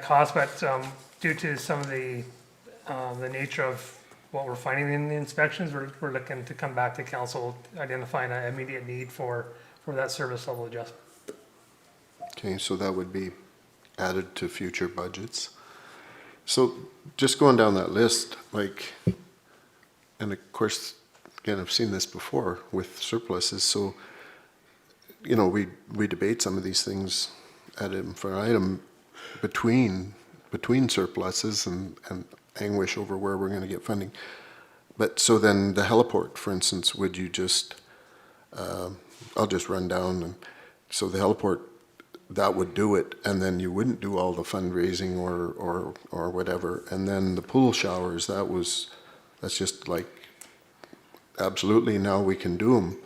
cost. But due to some of the nature of what we're finding in the inspections, we're looking to come back to council, identifying an immediate need for that service level adjustment. Okay, so that would be added to future budgets. So just going down that list, like, and of course, again, I've seen this before with surpluses. So, you know, we debate some of these things item for item between surpluses and anguish over where we're going to get funding. But so then the heliport, for instance, would you just, I'll just run down. And so the heliport, that would do it, and then you wouldn't do all the fundraising or whatever. And then the pool showers, that's just like, absolutely, now we can do them.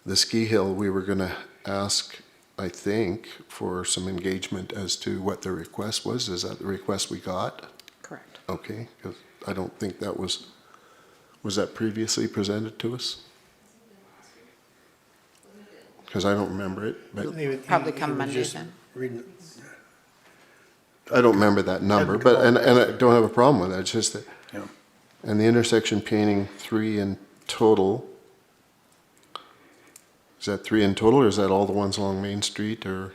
The ski hill, we were going to ask, I think, for some engagement as to what the request was. Is that the request we got? Correct. Okay, because I don't think that was that previously presented to us? Because I don't remember it, but Probably come Monday then. I don't remember that number, but, and I don't have a problem with that, it's just that, Yeah. and the intersection painting, 3 in total. Is that 3 in total, or is that all the ones along Main Street, or?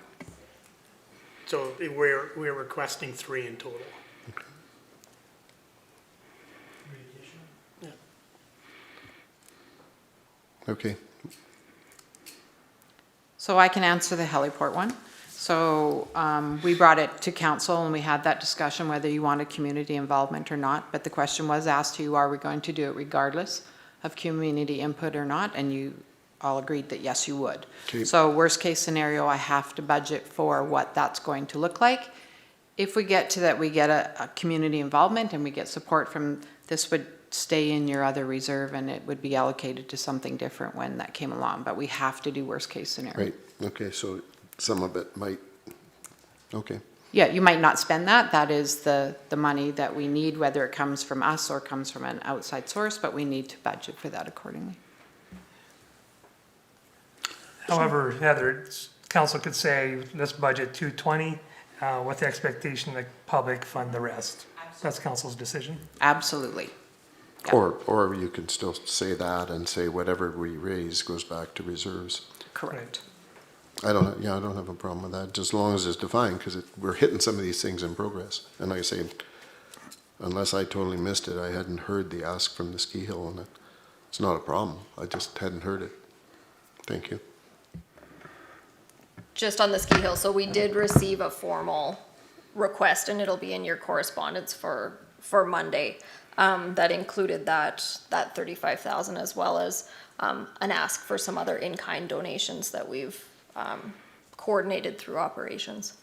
So we're requesting 3 in total. Yeah. Okay, So I can answer the heliport one. So we brought it to council and we had that discussion whether you wanted community involvement or not. But the question was asked to you, are we going to do it regardless of community input or not, and you all agreed that yes, you would. Okay. So worst case scenario, I have to budget for what that's going to look like. If we get to that, we get a community involvement and we get support from, this would stay in your other reserve and it would be allocated to something different when that came along, but we have to do worst case scenario. Right, okay, so some of it might, okay. Yeah, you might not spend that. That is the money that we need, whether it comes from us or comes from an outside source, but we need to budget for that accordingly. However, Heather, council could say, let's budget 220, with the expectation that public fund the rest. That's council's decision. Absolutely. Yeah. Or you can still say that and say whatever we raise goes back to reserves. Correct. I don't have a problem with that, just as long as it's defined, because we're hitting some of these things in progress. And like I say, unless I totally missed it, I hadn't heard the ask from the ski hill, and it's not a problem. I just hadn't heard it. Thank you. Just on the ski hill, so we did receive a formal request, and it'll be in your correspondence for Monday. That included that 35,000 as well as an ask for some other in-kind donations that we've coordinated through operations.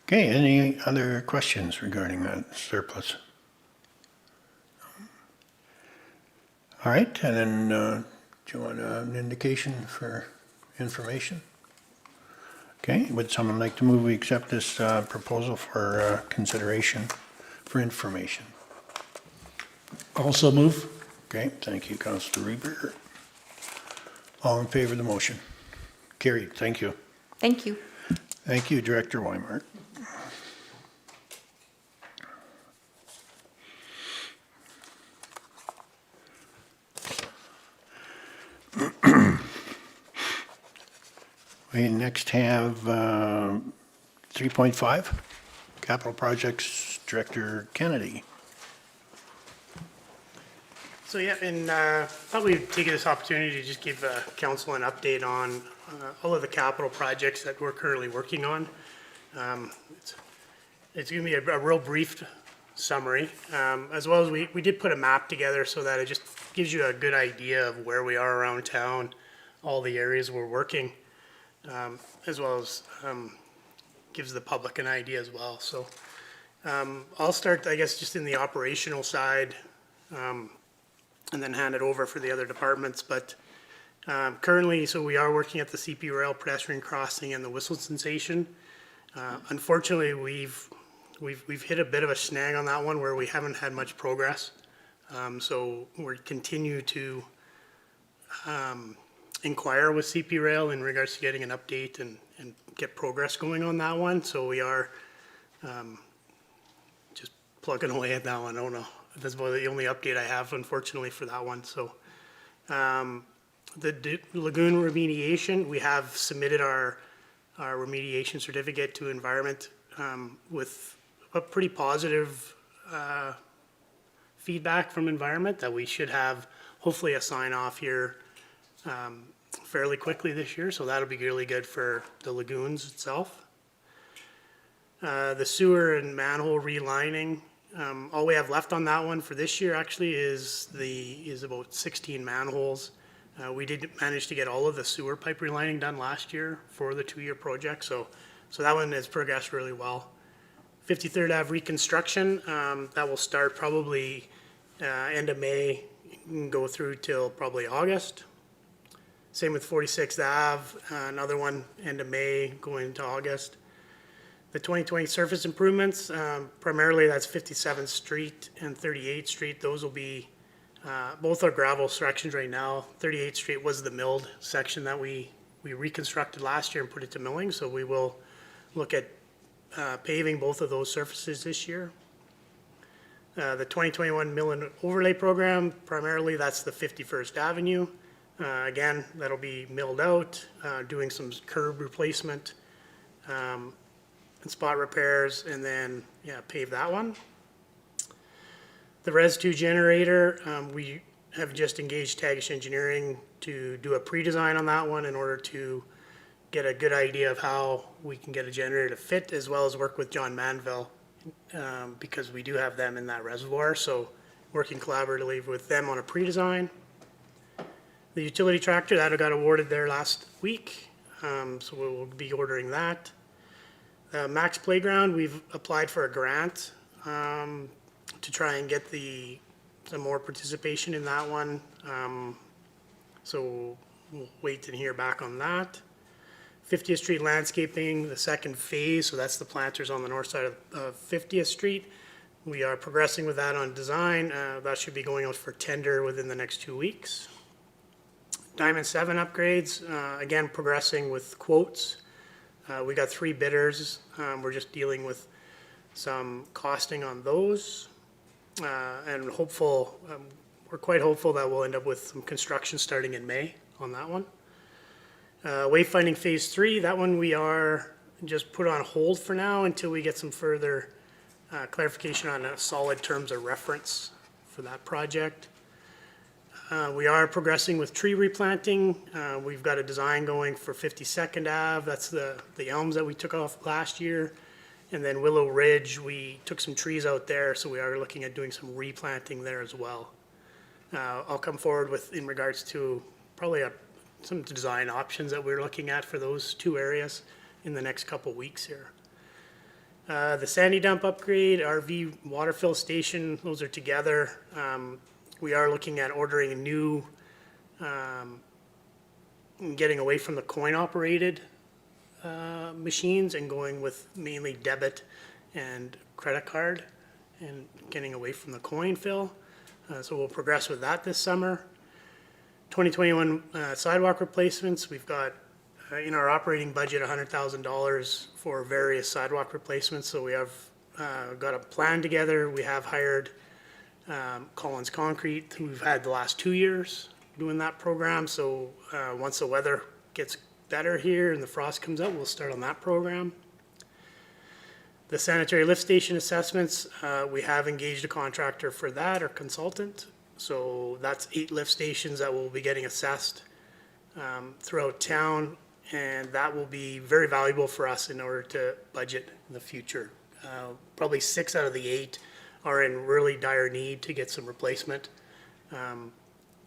Okay, any other questions regarding that surplus? All right, and then do you want an indication for information? Okay, would someone like to move we accept this proposal for consideration for information? Also move. Okay, thank you, Councillor Reber. All in favor of the motion? Carried, thank you. Thank you. Thank you, Director Weimart. We next have 3.5, Capital Projects Director Kennedy. So yeah, and thought we'd take this opportunity to just give council an update on all of the capital projects that we're currently working on. It's going to be a real brief summary, as well as we did put a map together so that it just gives you a good idea of where we are around town, all the areas we're working, as well as gives the public an idea as well. So I'll start, I guess, just in the operational side, and then hand it over for the other departments. But currently, so we are working at the CP Rail pedestrian crossing and the Whistleton station. Unfortunately, we've hit a bit of a snag on that one where we haven't had much progress. So we continue to inquire with CP Rail in regards to getting an update and get progress going on that one. So we are just plugging away at that one. I don't know. That's about the only update I have, unfortunately, for that one. So the lagoon remediation, we have submitted our remediation certificate to environment with a pretty positive feedback from environment that we should have hopefully a sign off here fairly quickly this year. So that'll be really good for the lagoons itself. The sewer and manhole relining. All we have left on that one for this year actually is about 16 manholes. We did manage to get all of the sewer pipe relining done last year for the 2-year project, so that one has progressed really well. 53rd Ave reconstruction, that will start probably end of May and go through till probably August. Same with 46th Ave, another one end of May going into August. The 2020 surface improvements, primarily that's 57th Street and 38th Street. Those will be, both are gravel sections right now. 38th Street was the milled section that we reconstructed last year and put it to milling. So we will look at paving both of those surfaces this year. The 2021 mill and overlay program, primarily that's the 51st Avenue. Again, that'll be milled out, doing some curb replacement, and spot repairs, and then, pave that one. The Res 2 generator, we have just engaged Tagish Engineering to do a pre-design on that one in order to get a good idea of how we can get a generator to fit, as well as work with John Manville because we do have them in that reservoir, so working collaboratively with them on a pre-design. The utility tractor, that got awarded there last week, so we'll be ordering that. Max Playground, we've applied for a grant to try and get some more participation in that one. So we'll wait and hear back on that. 50th Street landscaping, the second phase, so that's the planters on the north side of 50th Street. We are progressing with that on design. That should be going out for tender within the next 2 weeks. Diamond 7 upgrades, again, progressing with quotes. We got 3 bidders. We're just dealing with some costing on those. And we're quite hopeful that we'll end up with some construction starting in May on that one. Wayfinding Phase 3, that one we are just put on hold for now until we get some further clarification on solid terms of reference for that project. We are progressing with tree replanting. We've got a design going for 52nd Ave. That's the elms that we took off last year. And then Willow Ridge, we took some trees out there, so we are looking at doing some replanting there as well. I'll come forward in regards to probably some design options that we're looking at for those 2 areas in the next couple weeks here. The Sandy Dump upgrade, RV water fill station, those are together. We are looking at ordering a new, getting away from the coin-operated machines and going with mainly debit and credit card and getting away from the coin fill. So we'll progress with that this summer. 2021 sidewalk replacements, we've got in our operating budget $100,000 for various sidewalk replacements. So we have got a plan together. We have hired Collins Concrete, who we've had the last 2 years doing that program. So once the weather gets better here and the frost comes out, we'll start on that program. The sanitary lift station assessments, we have engaged a contractor for that, or consultant. So that's 8 lift stations that will be getting assessed throughout town, and that will be very valuable for us in order to budget in the future. Probably 6 out of the 8 are in really dire need to get some replacement.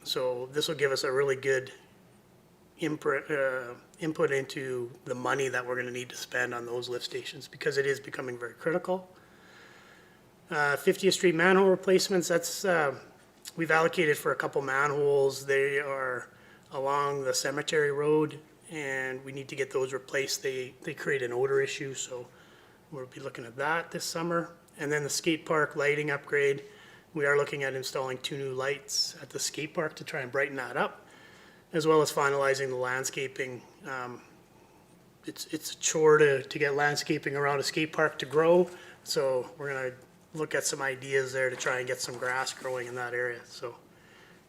So this will give us a really good input into the money that we're going to need to spend on those lift stations, because it is becoming very critical. 50th Street manhole replacements, that's we've allocated for a couple manholes. They are along the cemetery road, and we need to get those replaced. They create an odor issue, so we'll be looking at that this summer. And then the skate park lighting upgrade, we are looking at installing 2 new lights at the skate park to try and brighten that up, as well as finalizing the landscaping. It's a chore to get landscaping around a skate park to grow, so we're gonna look at some ideas there to try and get some grass growing in that area. So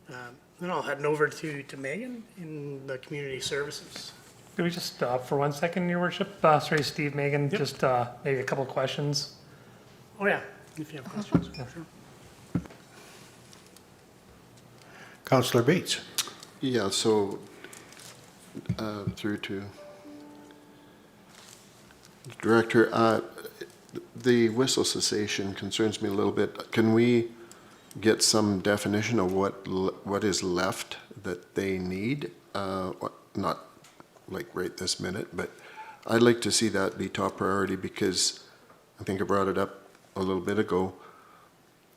then I'll head over to Megan in the community services. Could we just stop for 1 second, Your Worship? Sorry, Steve, Megan, just maybe a couple of questions. Oh, yeah, if you have questions. Yeah, sure. Councillor Bates. Yeah, so through to Director, the whistle cessation concerns me a little bit. Can we get some definition of what is left that they need? Not like right this minute, but I'd like to see that be top priority, because I think I brought it up a little bit ago.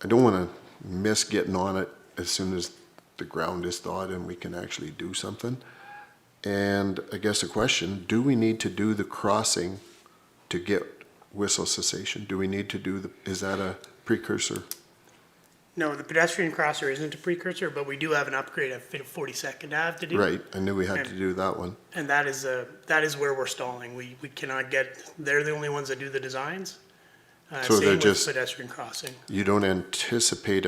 I don't want to miss getting on it as soon as the ground is thawed and we can actually do something. And I guess a question, do we need to do the crossing to get whistle cessation? Do we need to do is that a precursor? No, the pedestrian crosser isn't a precursor, but we do have an upgrade at 42nd Ave to do. Right, I knew we had to do that one. And that is where we're stalling. We cannot they're the only ones that do the designs. So they're same just- with pedestrian crossing. You don't anticipate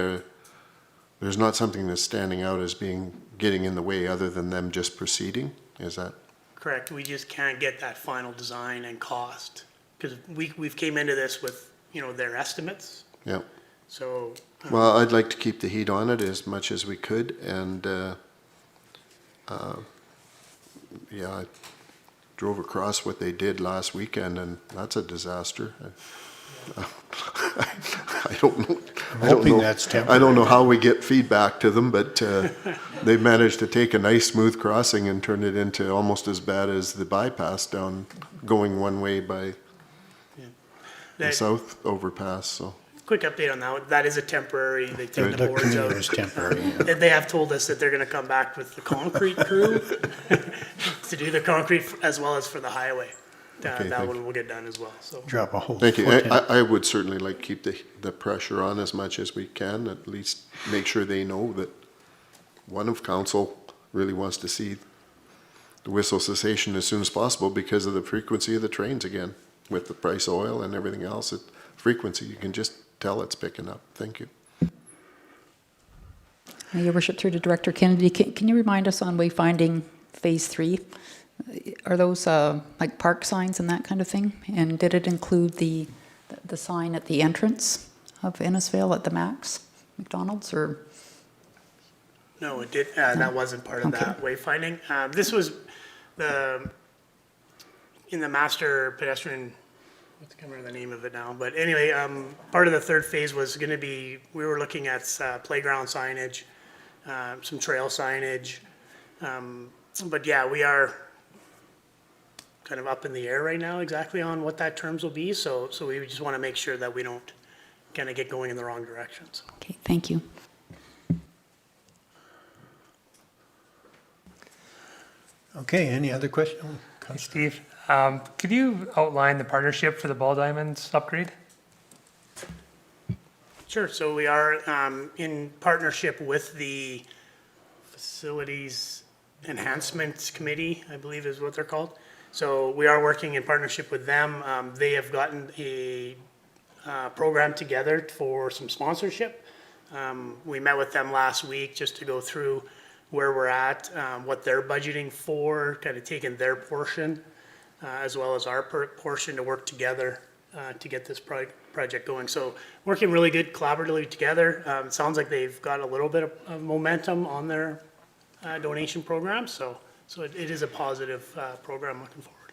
there's not something that's standing out as getting in the way other than them just proceeding? Is that? Correct. We just can't get that final design and cost, because we've came into this with, their estimates. Yeah. So, Well, I'd like to keep the heat on it as much as we could, and yeah, I drove across what they did last weekend, and that's a disaster. I don't know. I'm I don't hoping know- that's I temporary. don't know how we get feedback to them, but they've managed to take a nice smooth crossing and turn it into almost as bad as the bypass down, going one way by the That- south overpass, so. Quick update on that, one. That is a temporary, they take the The boards commuter out. is temporary, yeah. They have told us that they're gonna come back with the concrete crew to do the concrete as well as for the highway. Okay, That thank one will get done as well, so. Drop a whole Thank you. foot in. I would certainly like to keep the pressure on as much as we can, at least make sure they know that one of council really wants to see the whistle cessation as soon as possible because of the frequency of the trains again. With the price of oil and everything else, frequency, you can just tell it's picking up. Thank you. Your worship, through to Director Kennedy, can you remind us on wayfinding phase 3? Are those like park signs and that kind of thing? And did it include the sign at the entrance of Innisfail at the Max McDonald's, or? No, it did, that wasn't part of Okay. that wayfinding. This was in the master pedestrian, I can't remember the name of it now, but anyway, part of the third phase was gonna be, we were looking at playground signage, some trail signage. But yeah, we are kind of up in the air right now exactly on what that terms will be, so we just wanna make sure that we don't kind of get going in the wrong direction, so. Okay, thank you. Okay, any other question? Hey, Steve, could you outline the partnership for the ball diamonds upgrade? Sure, so we are in partnership with the Facilities Enhancement Committee, I believe is what they're called. So we are working in partnership with them. They have gotten a program together for some sponsorship. We met with them last week just to go through where we're at, what they're budgeting for, kind of taking their portion, as well as our portion to work together to get this project going. So working really good collaboratively together. It sounds like they've got a little bit of momentum on their donation program, so it is a positive program looking forward.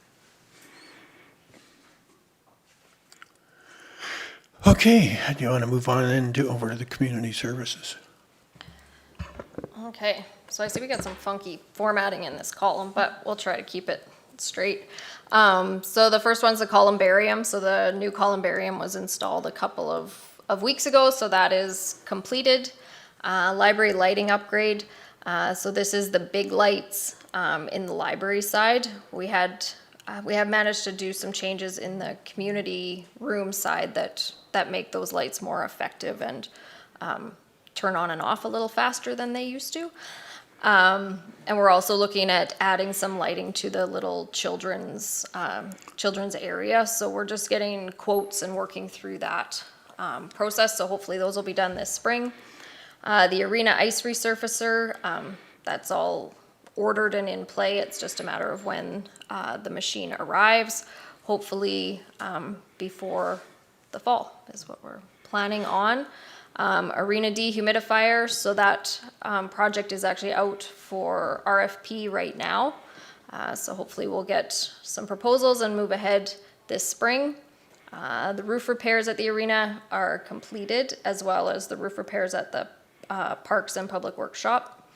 Okay, do you want to move on then over to the community services? Okay, so I see we got some funky formatting in this column, but we'll try to keep it straight. So the first one's the columbarium. So the new columbarium was installed a couple of weeks ago, so that is completed. Library lighting upgrade. So this is the big lights in the library side. We have managed to do some changes in the community room side that make those lights more effective and turn on and off a little faster than they used to. And we're also looking at adding some lighting to the little children's area. So we're just getting quotes and working through that process. So hopefully those will be done this spring. The arena ice resurfacer, that's all ordered and in play. It's just a matter of when the machine arrives. Hopefully before the fall is what we're planning on. Arena dehumidifier, so that project is actually out for RFP right now. So hopefully we'll get some proposals and move ahead this spring. The roof repairs at the arena are completed, as well as the roof repairs at the Parks and Public Works shop.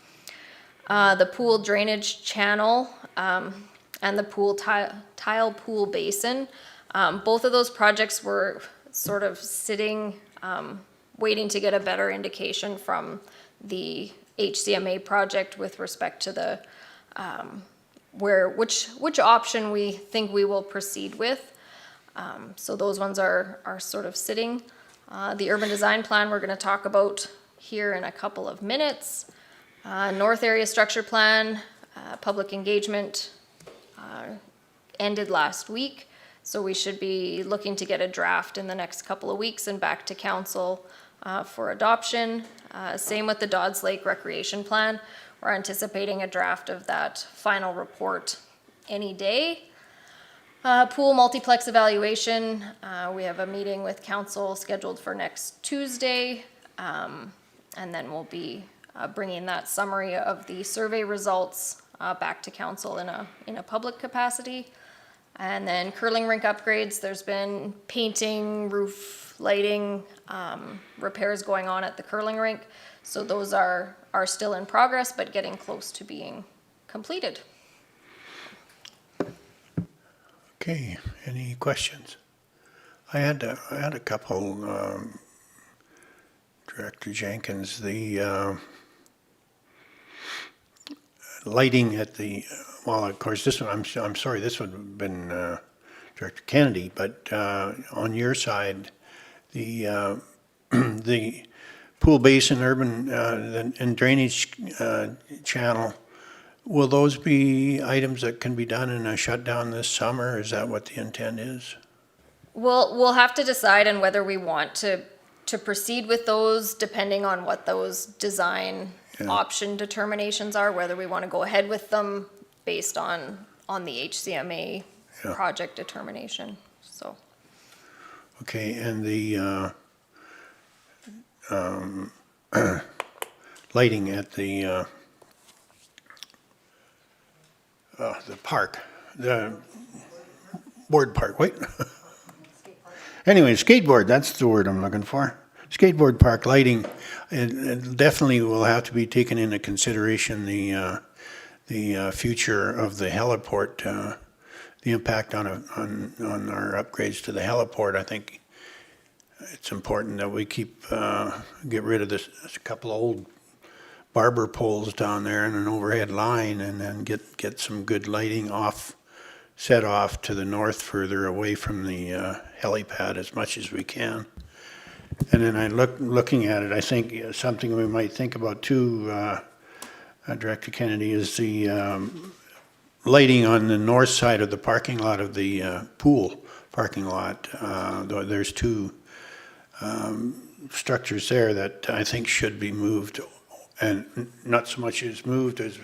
The pool drainage channel and the pool tile pool basin. Both of those projects were sort of sitting, waiting to get a better indication from the HCMA project with respect to the which option we think we will proceed with. So those ones are sort of sitting. The urban design plan we're going to talk about here in a couple of minutes. North area structure plan, public engagement ended last week. So we should be looking to get a draft in the next couple of weeks and back to council for adoption. Same with the Dodds Lake Recreation Plan. We're anticipating a draft of that final report any day. Pool multiplex evaluation. We have a meeting with council scheduled for next Tuesday. And then we'll be bringing that summary of the survey results back to council in a public capacity. And then curling rink upgrades, there's been painting, roof lighting, repairs going on at the curling rink. So those are still in progress, but getting close to being completed. Okay, any questions? I had a couple, Director Jenkins, the lighting at the, well, of course, this one, I'm sorry, this would have been Director Kennedy, but on your side, the the pool basin, urban and drainage channel, will those be items that can be done in a shutdown this summer? Is that what the intent is? We'll have to decide on whether we want to proceed with those, depending on what those design option determinations are, whether we want to go ahead with them based on the HCMA project determination, so. Okay, and the lighting at the park, the board park, wait. Anyway, skateboard, that's the word I'm looking for. Skateboard park lighting, it definitely will have to be taken into consideration, the future of the heliport, the impact on our upgrades to the heliport. I think it's important that we get rid of this, a couple of old barber poles down there and an overhead line, and then get some good lighting set off to the north, further away from the helipad as much as we can. And then looking at it, I think something we might think about too, Director Kennedy, is the lighting on the north side of the parking lot of the pool parking lot. There's two structures there that I think should be moved, and not so much as moved as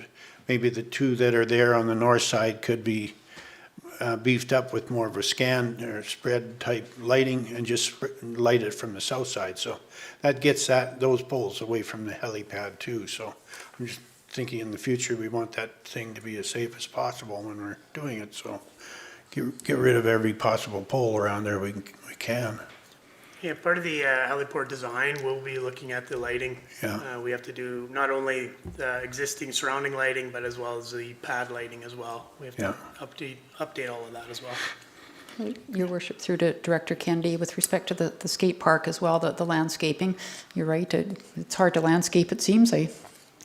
maybe the two that are there on the north side could be beefed up with more of a scan or spread type lighting, and just light it from the south side. So that gets those poles away from the helipad too. So I'm just thinking in the future we want that thing to be as safe as possible when we're doing it. So get rid of every possible pole around there we can. Yeah, part of the heliport design, we'll be looking at the lighting. Yeah. We have to do not only the existing surrounding lighting, but as well as the pad lighting as well. We have to update all of that as well. Your worship, through to Director Kennedy, with respect to the skate park as well, the landscaping, you're right, it's hard to landscape, it seems.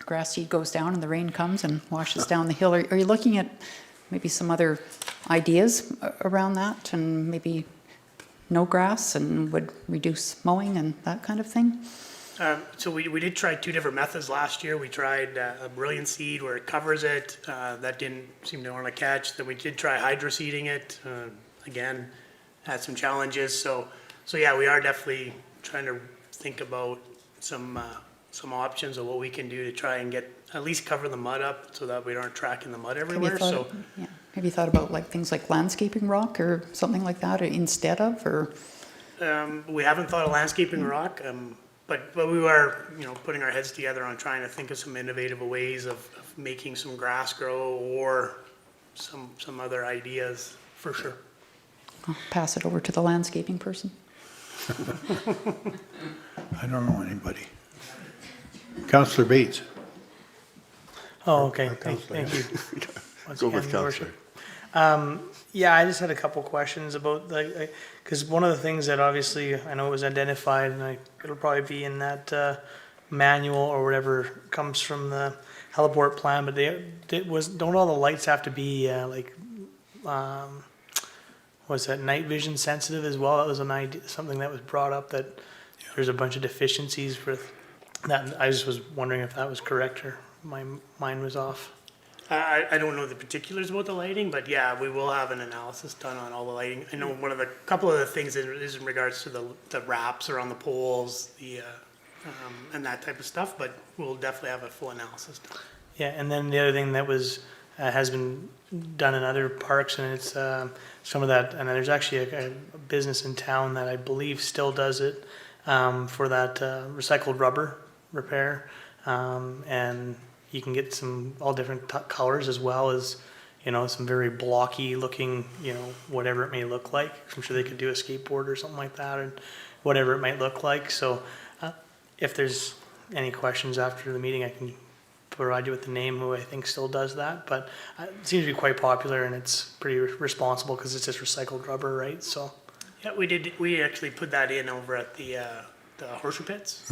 Grass seed goes down and the rain comes and washes down the hill. Are you looking at maybe some other ideas around that, and maybe no grass and would reduce mowing and that kind of thing? So we did try two different methods last year. We tried a brilliant seed where it covers it. That didn't seem to want to catch. Then we did try hydro seeding it. Again, had some challenges. So yeah, we are definitely trying to think about some options of what we can do to try and get, at least cover the mud up so that we aren't tracking the mud everywhere. Have you thought about things like landscaping rock or something like that instead of, or? We haven't thought of landscaping rock, but we are, putting our heads together on trying to think of some innovative ways of making some grass grow, or some other ideas for sure. I'll pass it over to the landscaping person. I don't know anybody. Councillor Bates. Oh, okay, thank you. Once Go again, with Your Councillor. worship. Yeah, I just had a couple questions about because one of the things that obviously I know was identified, and it'll probably be in that manual or whatever comes from the heliport plan, but don't all the lights have to be was that night vision sensitive as well? That was an idea, something that was brought up, that there's a bunch of deficiencies with that. I just was wondering if that was correct or my mind was off. I don't know the particulars about the lighting, but yeah, we will have an analysis done on all the lighting. I know couple of the things is in regards to the wraps around the poles, and that type of stuff, but we'll definitely have a full analysis done. Yeah, and then the other thing that was has been done in other parks, and it's some of that, and there's actually a business in town that I believe still does it for that recycled rubber repair, and you can get all different colors, as well as some very blocky looking, whatever it may look like. I'm sure they could do a skateboard or something like that, and whatever it might look like. So if there's any questions after the meeting, I can provide you with the name who I think still does that. But it seems to be quite popular, and it's pretty responsible because it's just recycled rubber, right? So. Yeah, we actually put that in over at the horseshoe pits.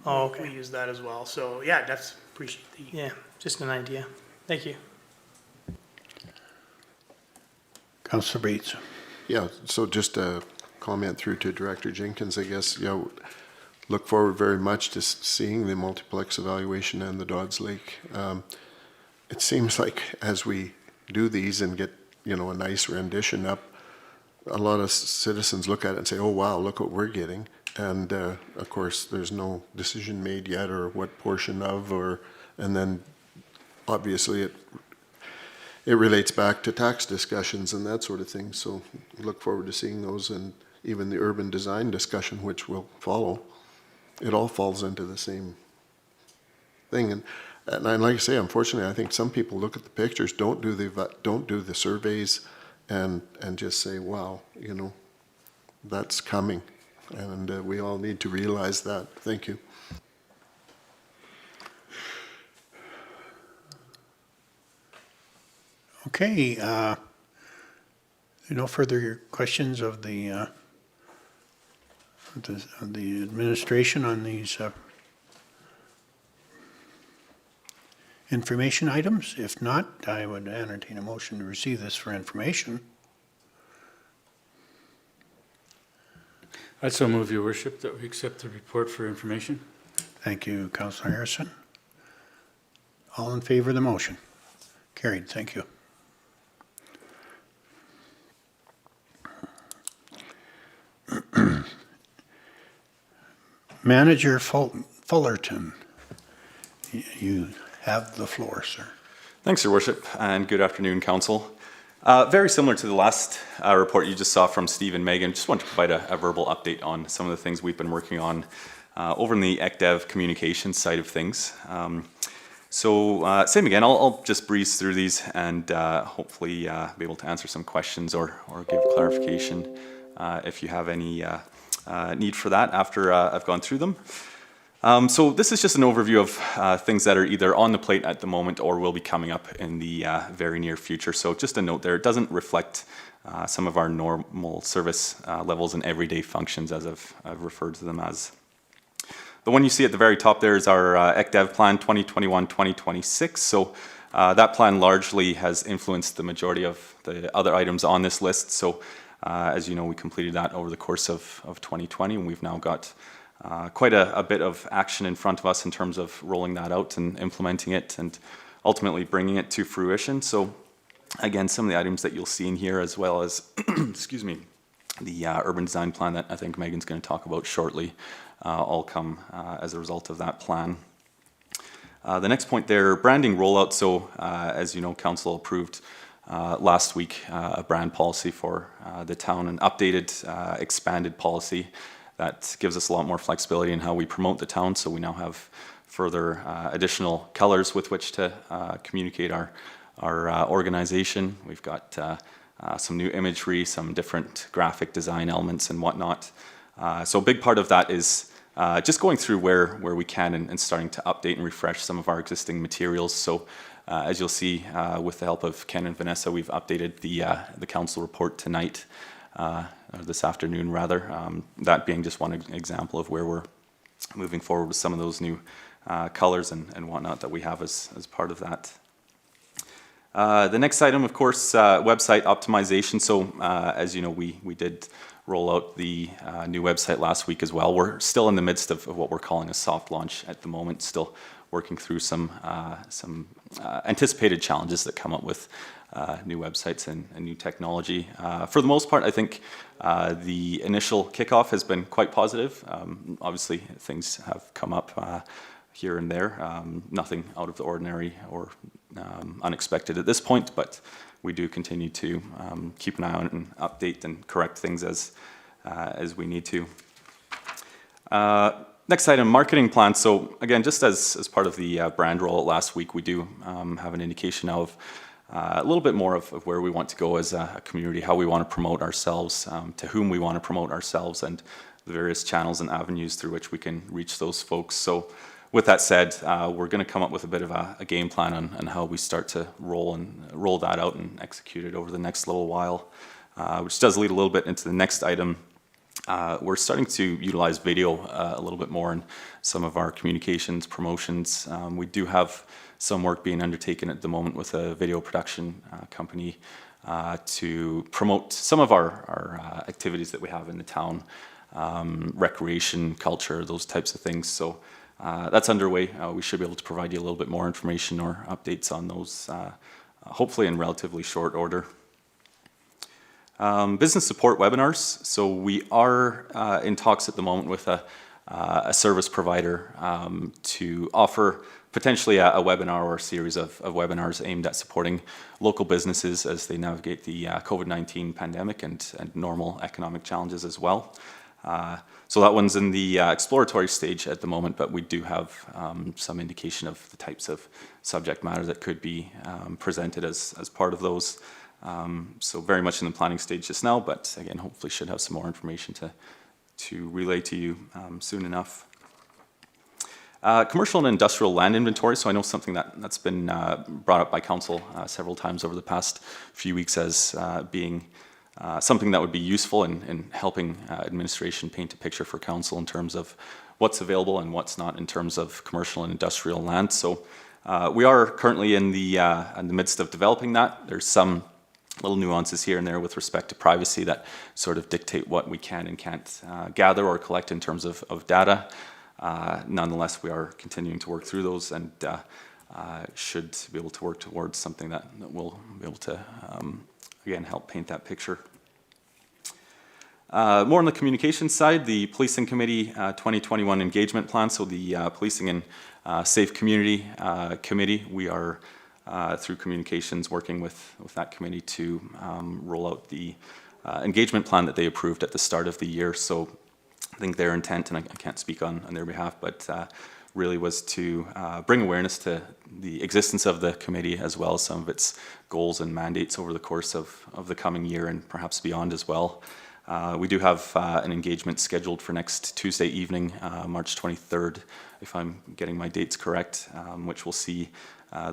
Oh, okay. We use that as well. So yeah, that's appreciate the. Yeah, just an idea. Thank you. Councillor Bates. Yeah, so just a comment through to Director Jenkins, I guess, look forward very much to seeing the multiplex evaluation and the Dodds Lake. It seems like as we do these and get, a nice rendition up, a lot of citizens look at it and say, oh, wow, look what we're getting. And of course, there's no decision made yet or what portion of, and then obviously it relates back to tax discussions and that sort of thing. So look forward to seeing those, and even the urban design discussion, which will follow. It all falls into the same thing. And like I say, unfortunately, I think some people look at the pictures, don't do the surveys, and just say, wow, that's coming. And we all need to realize that. Thank you. Okay, no further questions of the administration on these information items? If not, I would entertain a motion to receive this for information. I'd so move, Your Worship, that we accept the report for information. Thank you, Councillor Harrison. All in favor of the motion? Carried, thank you. Manager Fullerton, you have the floor, sir. Thanks, Your Worship, and good afternoon, Council. Very similar to the last report you just saw from Steve and Megan, just want to provide a verbal update on some of the things we've been working on over in the ECDEV communications side of things. So same again, I'll just breeze through these and hopefully be able to answer some questions or give clarification if you have any need for that after I've gone through them. So this is just an overview of things that are either on the plate at the moment or will be coming up in the very near future. So just a note there, it doesn't reflect some of our normal service levels and everyday functions as I've referred to them as. The one you see at the very top there is our ECDEV plan 2021-2026. So that plan largely has influenced the majority of the other items on this list. So as you know, we completed that over the course of 2020, and we've now got quite a bit of action in front of us in terms of rolling that out and implementing it and ultimately bringing it to fruition. So again, some of the items that you'll see in here, as well as, excuse me, the urban design plan that I think Megan's going to talk about shortly, all come as a result of that plan. The next point there, branding rollout. So as you know, Council approved last week a brand policy for the town, an updated, expanded policy that gives us a lot more flexibility in how we promote the town. So we now have further additional colors with which to communicate our organization. We've got some new imagery, some different graphic design elements and whatnot. So a big part of that is just going through where we can and starting to update and refresh some of our existing materials. So as you'll see, with the help of Ken and Vanessa, we've updated the council report tonight, or this afternoon rather, that being just one example of where we're moving forward with some of those new colors and whatnot that we have as part of that. The next item, of course, website optimization. So as you know, we did roll out the new website last week as well. We're still in the midst of what we're calling a soft launch at the moment, still working through some anticipated challenges that come up with new websites and new technology. For the most part, I think the initial kickoff has been quite positive. Obviously, things have come up here and there, nothing out of the ordinary or unexpected at this point, but we do continue to keep an eye on it and update and correct things as we need to. Next item, marketing plan. So again, just as part of the brand rollout last week, we do have an indication of a little bit more of where we want to go as a community, how we want to promote ourselves, to whom we want to promote ourselves, and the various channels and avenues through which we can reach those folks. So with that said, we're going to come up with a bit of a game plan on how we start to roll that out and execute it over the next little while, which does lead a little bit into the next item. We're starting to utilize video a little bit more in some of our communications, promotions. We do have some work being undertaken at the moment with a video production company to promote some of our activities that we have in the town, recreation, culture, those types of things. So that's underway. We should be able to provide you a little bit more information or updates on those, hopefully in relatively short order. Business support webinars. So we are in talks at the moment with a service provider to offer potentially a webinar or a series of webinars aimed at supporting local businesses as they navigate the COVID-19 pandemic and normal economic challenges as well. So that one's in the exploratory stage at the moment, but we do have some indication of the types of subject matter that could be presented as part of those. So very much in the planning stage just now, but again, hopefully should have some more information to relay to you soon enough. Commercial and industrial land inventory. So I know something that's been brought up by council several times over the past few weeks as being something that would be useful in helping administration paint a picture for council in terms of what's available and what's not in terms of commercial and industrial land. So we are currently in the midst of developing that. There's some little nuances here and there with respect to privacy that sort of dictate what we can and can't gather or collect in terms of data. Nonetheless, we are continuing to work through those and should be able to work towards something that will be able to, again, help paint that picture. More on the communication side, the Policing Committee 2021 Engagement Plan, so the Policing and Safe Community Committee, we are through communications working with that committee to roll out the engagement plan that they approved at the start of the year. So I think their intent, and I can't speak on their behalf, but really was to bring awareness to the existence of the committee as well as some of its goals and mandates over the course of the coming year and perhaps beyond as well. We do have an engagement scheduled for next Tuesday evening, March 23rd, if I'm getting my dates correct, which will see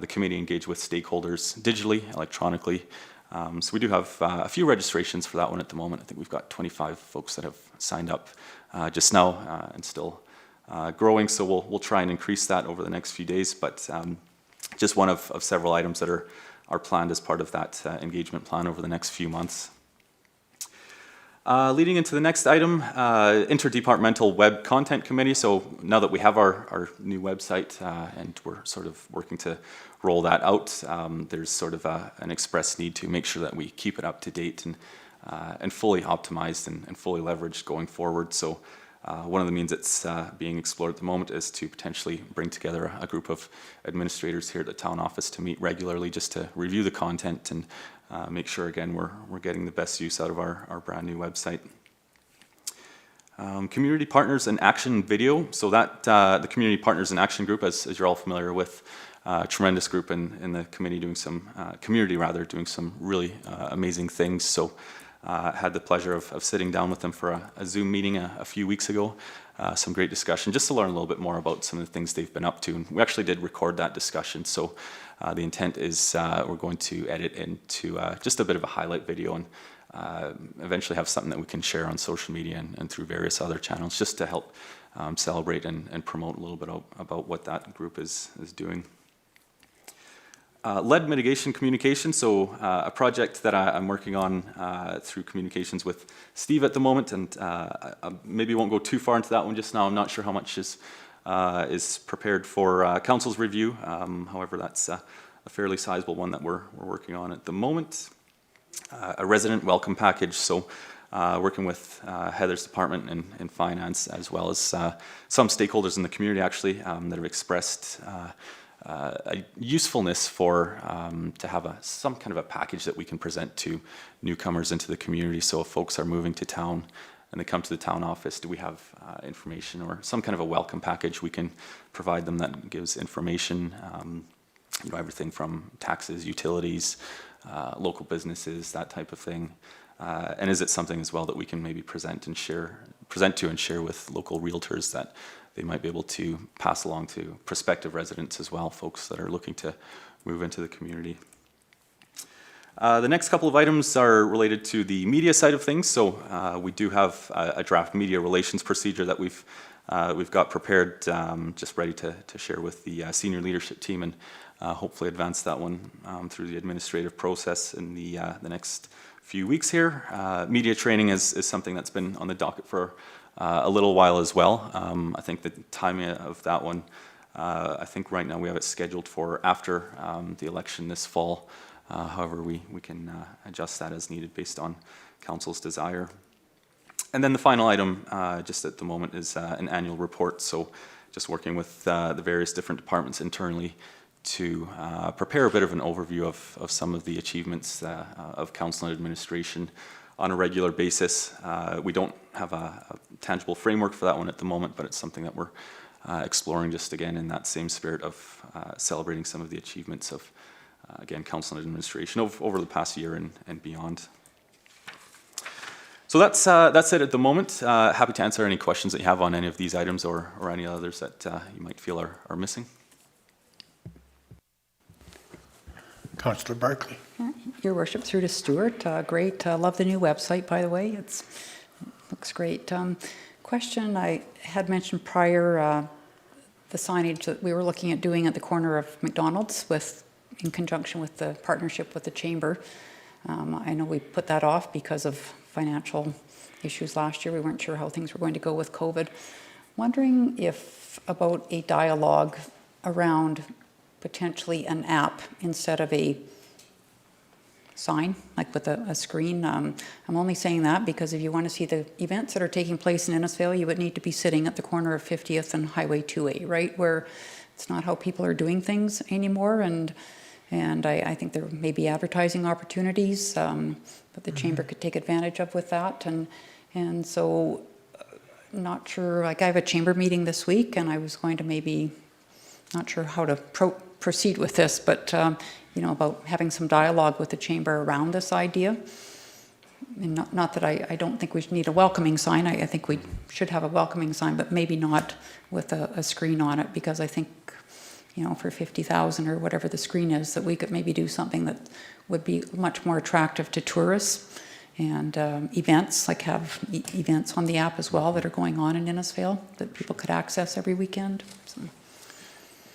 the committee engage with stakeholders digitally, electronically. So we do have a few registrations for that one at the moment. I think we've got 25 folks that have signed up just now and still growing. So we'll try and increase that over the next few days. But just one of several items that are planned as part of that engagement plan over the next few months. Leading into the next item, Interdepartmental Web Content Committee. So now that we have our new website and we're sort of working to roll that out, there's sort of an express need to make sure that we keep it up to date and fully optimized and fully leveraged going forward. So one of the means that's being explored at the moment is to potentially bring together a group of administrators here at the town office to meet regularly just to review the content and make sure, again, we're getting the best use out of our brand new website. Community Partners in Action video. So that the Community Partners in Action group, as you're all familiar with, tremendous group in the committee doing some, community rather, doing some really amazing things. So had the pleasure of sitting down with them for a Zoom meeting a few weeks ago. Some great discussion just to learn a little bit more about some of the things they've been up to. And we actually did record that discussion. So the intent is we're going to edit into just a bit of a highlight video and eventually have something that we can share on social media and through various other channels just to help celebrate and promote a little bit about what that group is doing. Lead mitigation communication, so a project that I'm working on through communications with Steve at the moment, and I maybe won't go too far into that one just now. I'm not sure how much is prepared for council's review. However, that's a fairly sizable one that we're working on at the moment. A resident welcome package, so working with Heather's department in finance, as well as some stakeholders in the community actually that have expressed a usefulness for to have some kind of a package that we can present to newcomers into the community. So if folks are moving to town and they come to the town office, do we have information or some kind of a welcome package we can provide them that gives information everything from taxes, utilities, local businesses, that type of thing. And is it something as well that we can maybe present to and share with local realtors that they might be able to pass along to prospective residents as well, folks that are looking to move into the community. The next couple of items are related to the media side of things. So we do have a draft media relations procedure that we've got prepared, just ready to share with the senior leadership team, and hopefully advance that one through the administrative process in the next few weeks here. Media training is something that's been on the docket for a little while as well. I think the timing of that one, I think right now we have it scheduled for after the election this fall. However, we can adjust that as needed based on council's desire. And then the final item, just at the moment, is an annual report. So just working with the various different departments internally to prepare a bit of an overview of some of the achievements of council and administration on a regular basis. We don't have a tangible framework for that one at the moment, but it's something that we're exploring, just again in that same spirit of celebrating some of the achievements of again, council and administration over the past year and beyond. So that's it at the moment. Happy to answer any questions that you have on any of these items or any others that you might feel are missing. Councillor Barclay. Your worship, through to Stuart. Great. Love the new website, by the way. It looks great. Question I had mentioned prior, the signage that we were looking at doing at the corner of McDonald's in conjunction with the partnership with the chamber. I know we put that off because of financial issues last year. We weren't sure how things were going to go with COVID. Wondering if about a dialogue around potentially an app instead of a sign, like with a screen. I'm only saying that because if you want to see the events that are taking place in Innisfail, you would need to be sitting at the corner of 50th and Highway 2A, right? Where it's not how people are doing things anymore. And I think there may be advertising opportunities that the chamber could take advantage of with that. And so not sure, like I have a chamber meeting this week and I was going to maybe, not sure how to proceed with this, but you know, about having some dialogue with the chamber around this idea. And not that I don't think we need a welcoming sign. I think we should have a welcoming sign, but maybe not with a screen on it, because I think, you know, for 50,000 or whatever the screen is, that we could maybe do something that would be much more attractive to tourists and events, like have events on the app as well that are going on in Innisfail that people could access every weekend. So.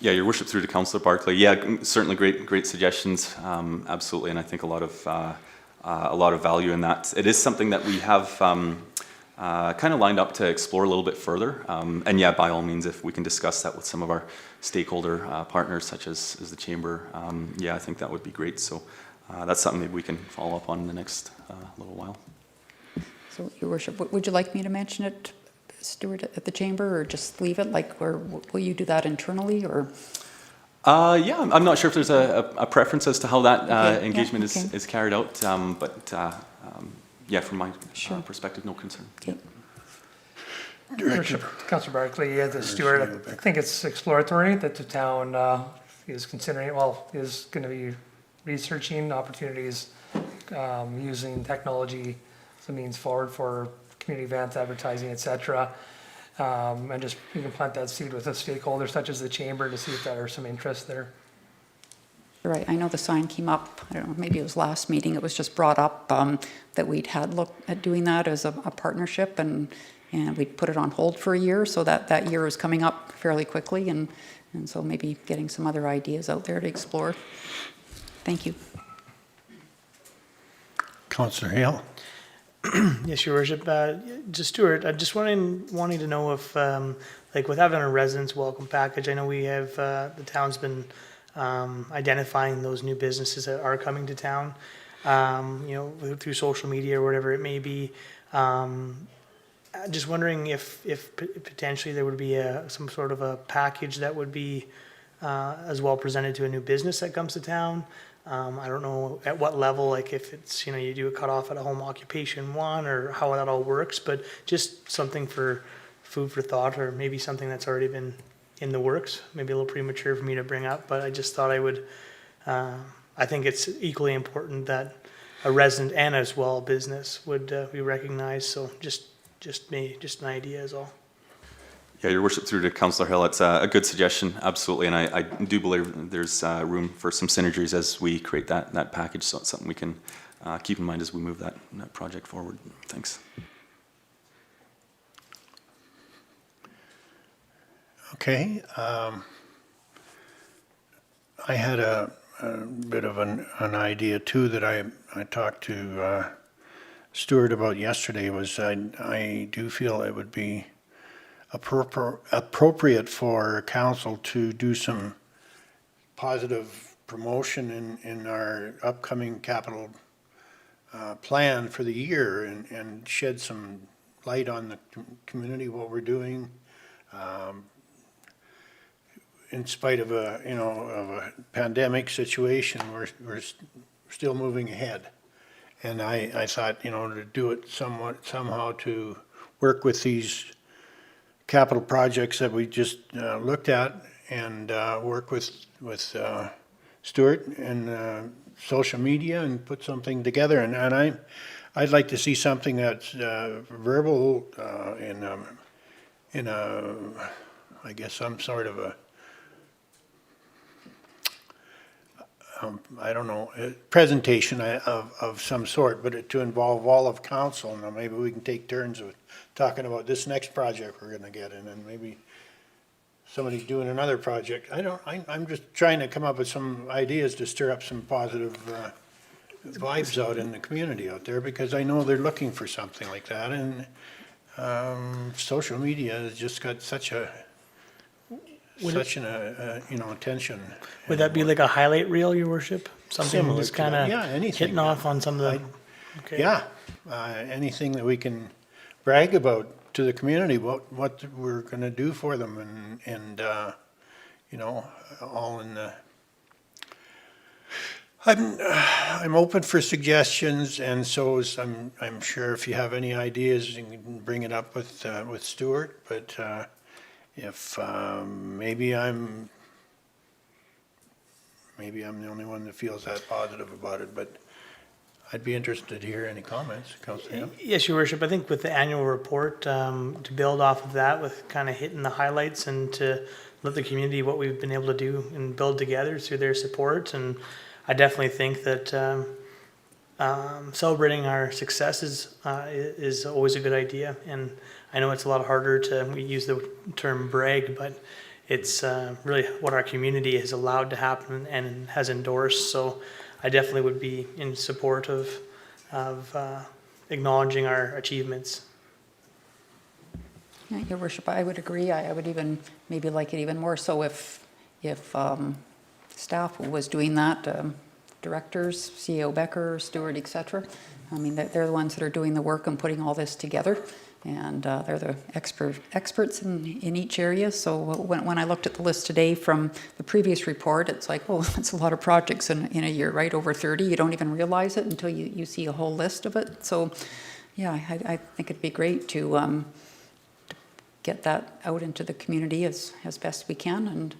Yeah, your worship, through to Councillor Barclay. Yeah, certainly great suggestions. Absolutely, and I think a lot of value in that. It is something that we have kind of lined up to explore a little bit further. And yeah, by all means, if we can discuss that with some of our stakeholder partners, such as the chamber, yeah, I think that would be great. So that's something maybe we can follow up on in the next little while. So, your worship, would you like me to mention it, Stuart, at the chamber, or just leave it? Like, or will you do that internally, or? Yeah, I'm not sure if there's a preference as to how that engagement is carried out, but yeah, from my perspective, no concern. Okay. Director. Councillor Barclay, the Stuart, I think it's exploratory that the town is considering, is going to be researching opportunities using technology as a means forward for community events, advertising, etc. And just you can plant that seed with a stakeholder such as the chamber to see if there are some interest there. Right, I know the sign came up, I don't know, maybe it was last meeting, it was just brought up that we'd had looked at doing that as a partnership, and we'd put it on hold for a year, so that year is coming up fairly quickly, and so maybe getting some other ideas out there to explore. Thank you. Councillor Hale. Yes, Your Worship. Just Stuart, I just wanting to know if, like with having a residence welcome package, I know we have, the town's been identifying those new businesses that are coming to town, you know, through social media or whatever it may be. Just wondering if potentially there would be some sort of a package that would be as well presented to a new business that comes to town. I don't know at what level, like if it's, you know, you do a cutoff at a home occupation one, or how that all works, but just something for food for thought, or maybe something that's already been in the works. Maybe a little premature for me to bring up, but I just thought I would, I think it's equally important that a resident and as well a business would be recognized. So just an idea is all. Yeah, your worship, through to Councillor Hill, it's a good suggestion, absolutely, and I do believe there's room for some synergies as we create that package, so it's something we can keep in mind as we move that project forward. Thanks. Okay. I had a bit of an idea too that I talked to Stuart about yesterday. Was I do feel it would be appropriate for council to do some positive promotion in our upcoming capital plan for the year and shed some light on the community, what we're doing. In spite of a pandemic situation, we're still moving ahead. And I thought, to do it somehow to work with these capital projects that we just looked at and work with Stuart and social media and put something together. And I'd like to see something that's verbal in a, I guess, some sort of a, I don't know, a presentation of some sort, but to involve all of council. Now, maybe we can take turns of talking about this next project we're gonna get in, and maybe somebody's doing another project. I'm just trying to come up with some ideas to stir up some positive vibes out in the community out there, because I know they're looking for something like that, and social media has just got such an attention. Would that be like a highlight reel, your worship? Something Similar just to that. kind of Yeah, anything. hitting off on some of the. Okay. Yeah, anything that we can brag about to the community, what we're gonna do for them, and all in the. I'm open for suggestions, and so is, I'm sure if you have any ideas, you can bring it up with Stuart, but if maybe I'm the only one that feels that positive about it, but I'd be interested to hear any comments, Councillor Hill. Yes, your worship. I think with the annual report, to build off of that with kind of hitting the highlights and to let the community what we've been able to do and build together through their support. And I definitely think that celebrating our successes is always a good idea. And I know it's a lot harder we use the term brag, but it's really what our community has allowed to happen and has endorsed. So I definitely would be in support of acknowledging our achievements. Yeah, Your Worship, I would agree. I would even maybe like it even more so if staff was doing that, directors, CEO Becker, Stewart, et cetera. I mean, they're the ones that are doing the work and putting all this together, and they're the experts in each area. So when I looked at the list today from the previous report, it's like, oh, that's a lot of projects in a year, right? Over 30. You don't even realize it until you see a whole list of it. So, yeah, I think it'd be great to get that out into the community as best we can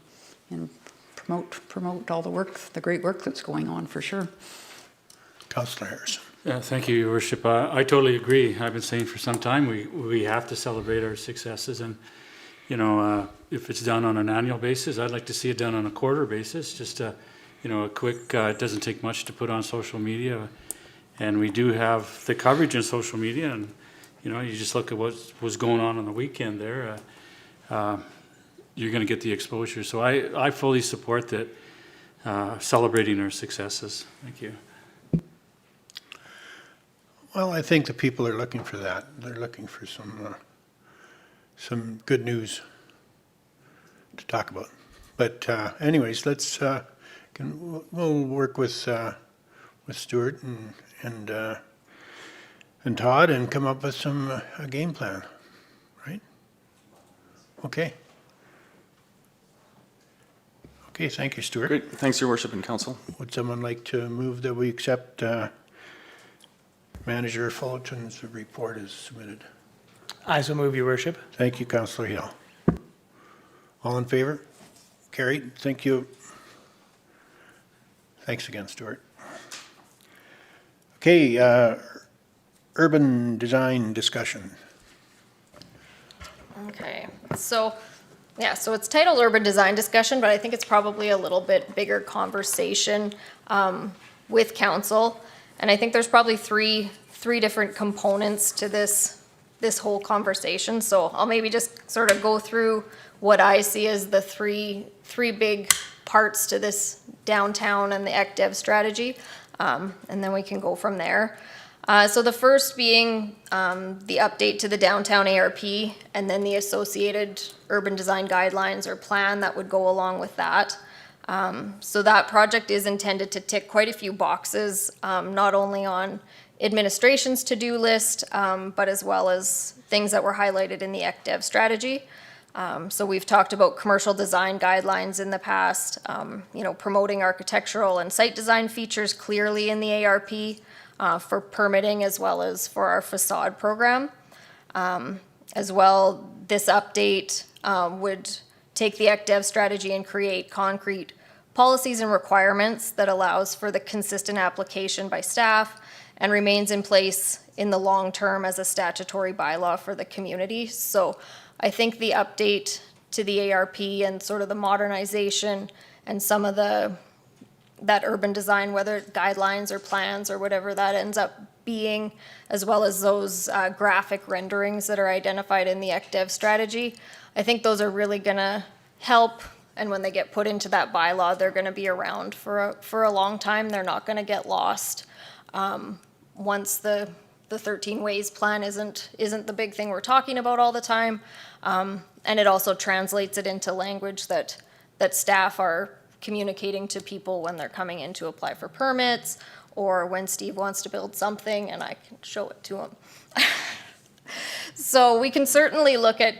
and promote all the great work that's going on, for sure. Councillor Harrison. Yeah, thank you, Your Worship. I totally agree. I've been saying for some time we have to celebrate our successes, and if it's done on an annual basis, I'd like to see it done on a quarter basis. Just a quick. It doesn't take much to put on social media, and we do have the coverage in social media. And you just look at what was going on the weekend there. You're going to get the exposure. So I fully support that. Celebrating our successes. Thank you. Well, I think the people are looking for that. They're looking for some good news to talk about. But anyways, we'll work with Stuart and Todd and come up with a game plan, right? Okay. Okay, thank you, Stuart. Great. Thanks, Your Worship and Council. Would someone like to move that we accept Manager Fullerton's report as submitted? I so move, your worship. Thank you, Councillor Hill. All in favor? Carried. Thank you. Thanks again, Stuart. Okay, urban design discussion. Okay, so, yeah, so it's titled Urban Design Discussion, but I think it's probably a little bit bigger conversation with council. And I think there's probably three different components to this whole conversation. So I'll maybe just sort of go through what I see as the three big parts to this downtown and the ECDev strategy, and then we can go from there. So the first being the update to the downtown ARP, and then the associated urban design guidelines or plan that would go along with that. So that project is intended to tick quite a few boxes, not only on administration's to-do list, but as well as things that were highlighted in the ECDev strategy. So we've talked about commercial design guidelines in the past, promoting architectural and site design features clearly in the ARP for permitting as well as for our facade program. As well, this update would take the ECDev strategy and create concrete policies and requirements that allows for the consistent application by staff and remains in place in the long term as a statutory bylaw for the community. So I think the update to the ARP and sort of the modernization and some of that urban design, whether guidelines or plans or whatever that ends up being, as well as those graphic renderings that are identified in the ECDev strategy, I think those are really gonna help. And when they get put into that bylaw, they're gonna be around for a long time. They're not gonna get lost. Once the 13 Ways plan isn't the big thing we're talking about all the time. And it also translates it into language that staff are communicating to people when they're coming in to apply for permits, or when Steve wants to build something and I can show it to him. So we can certainly look at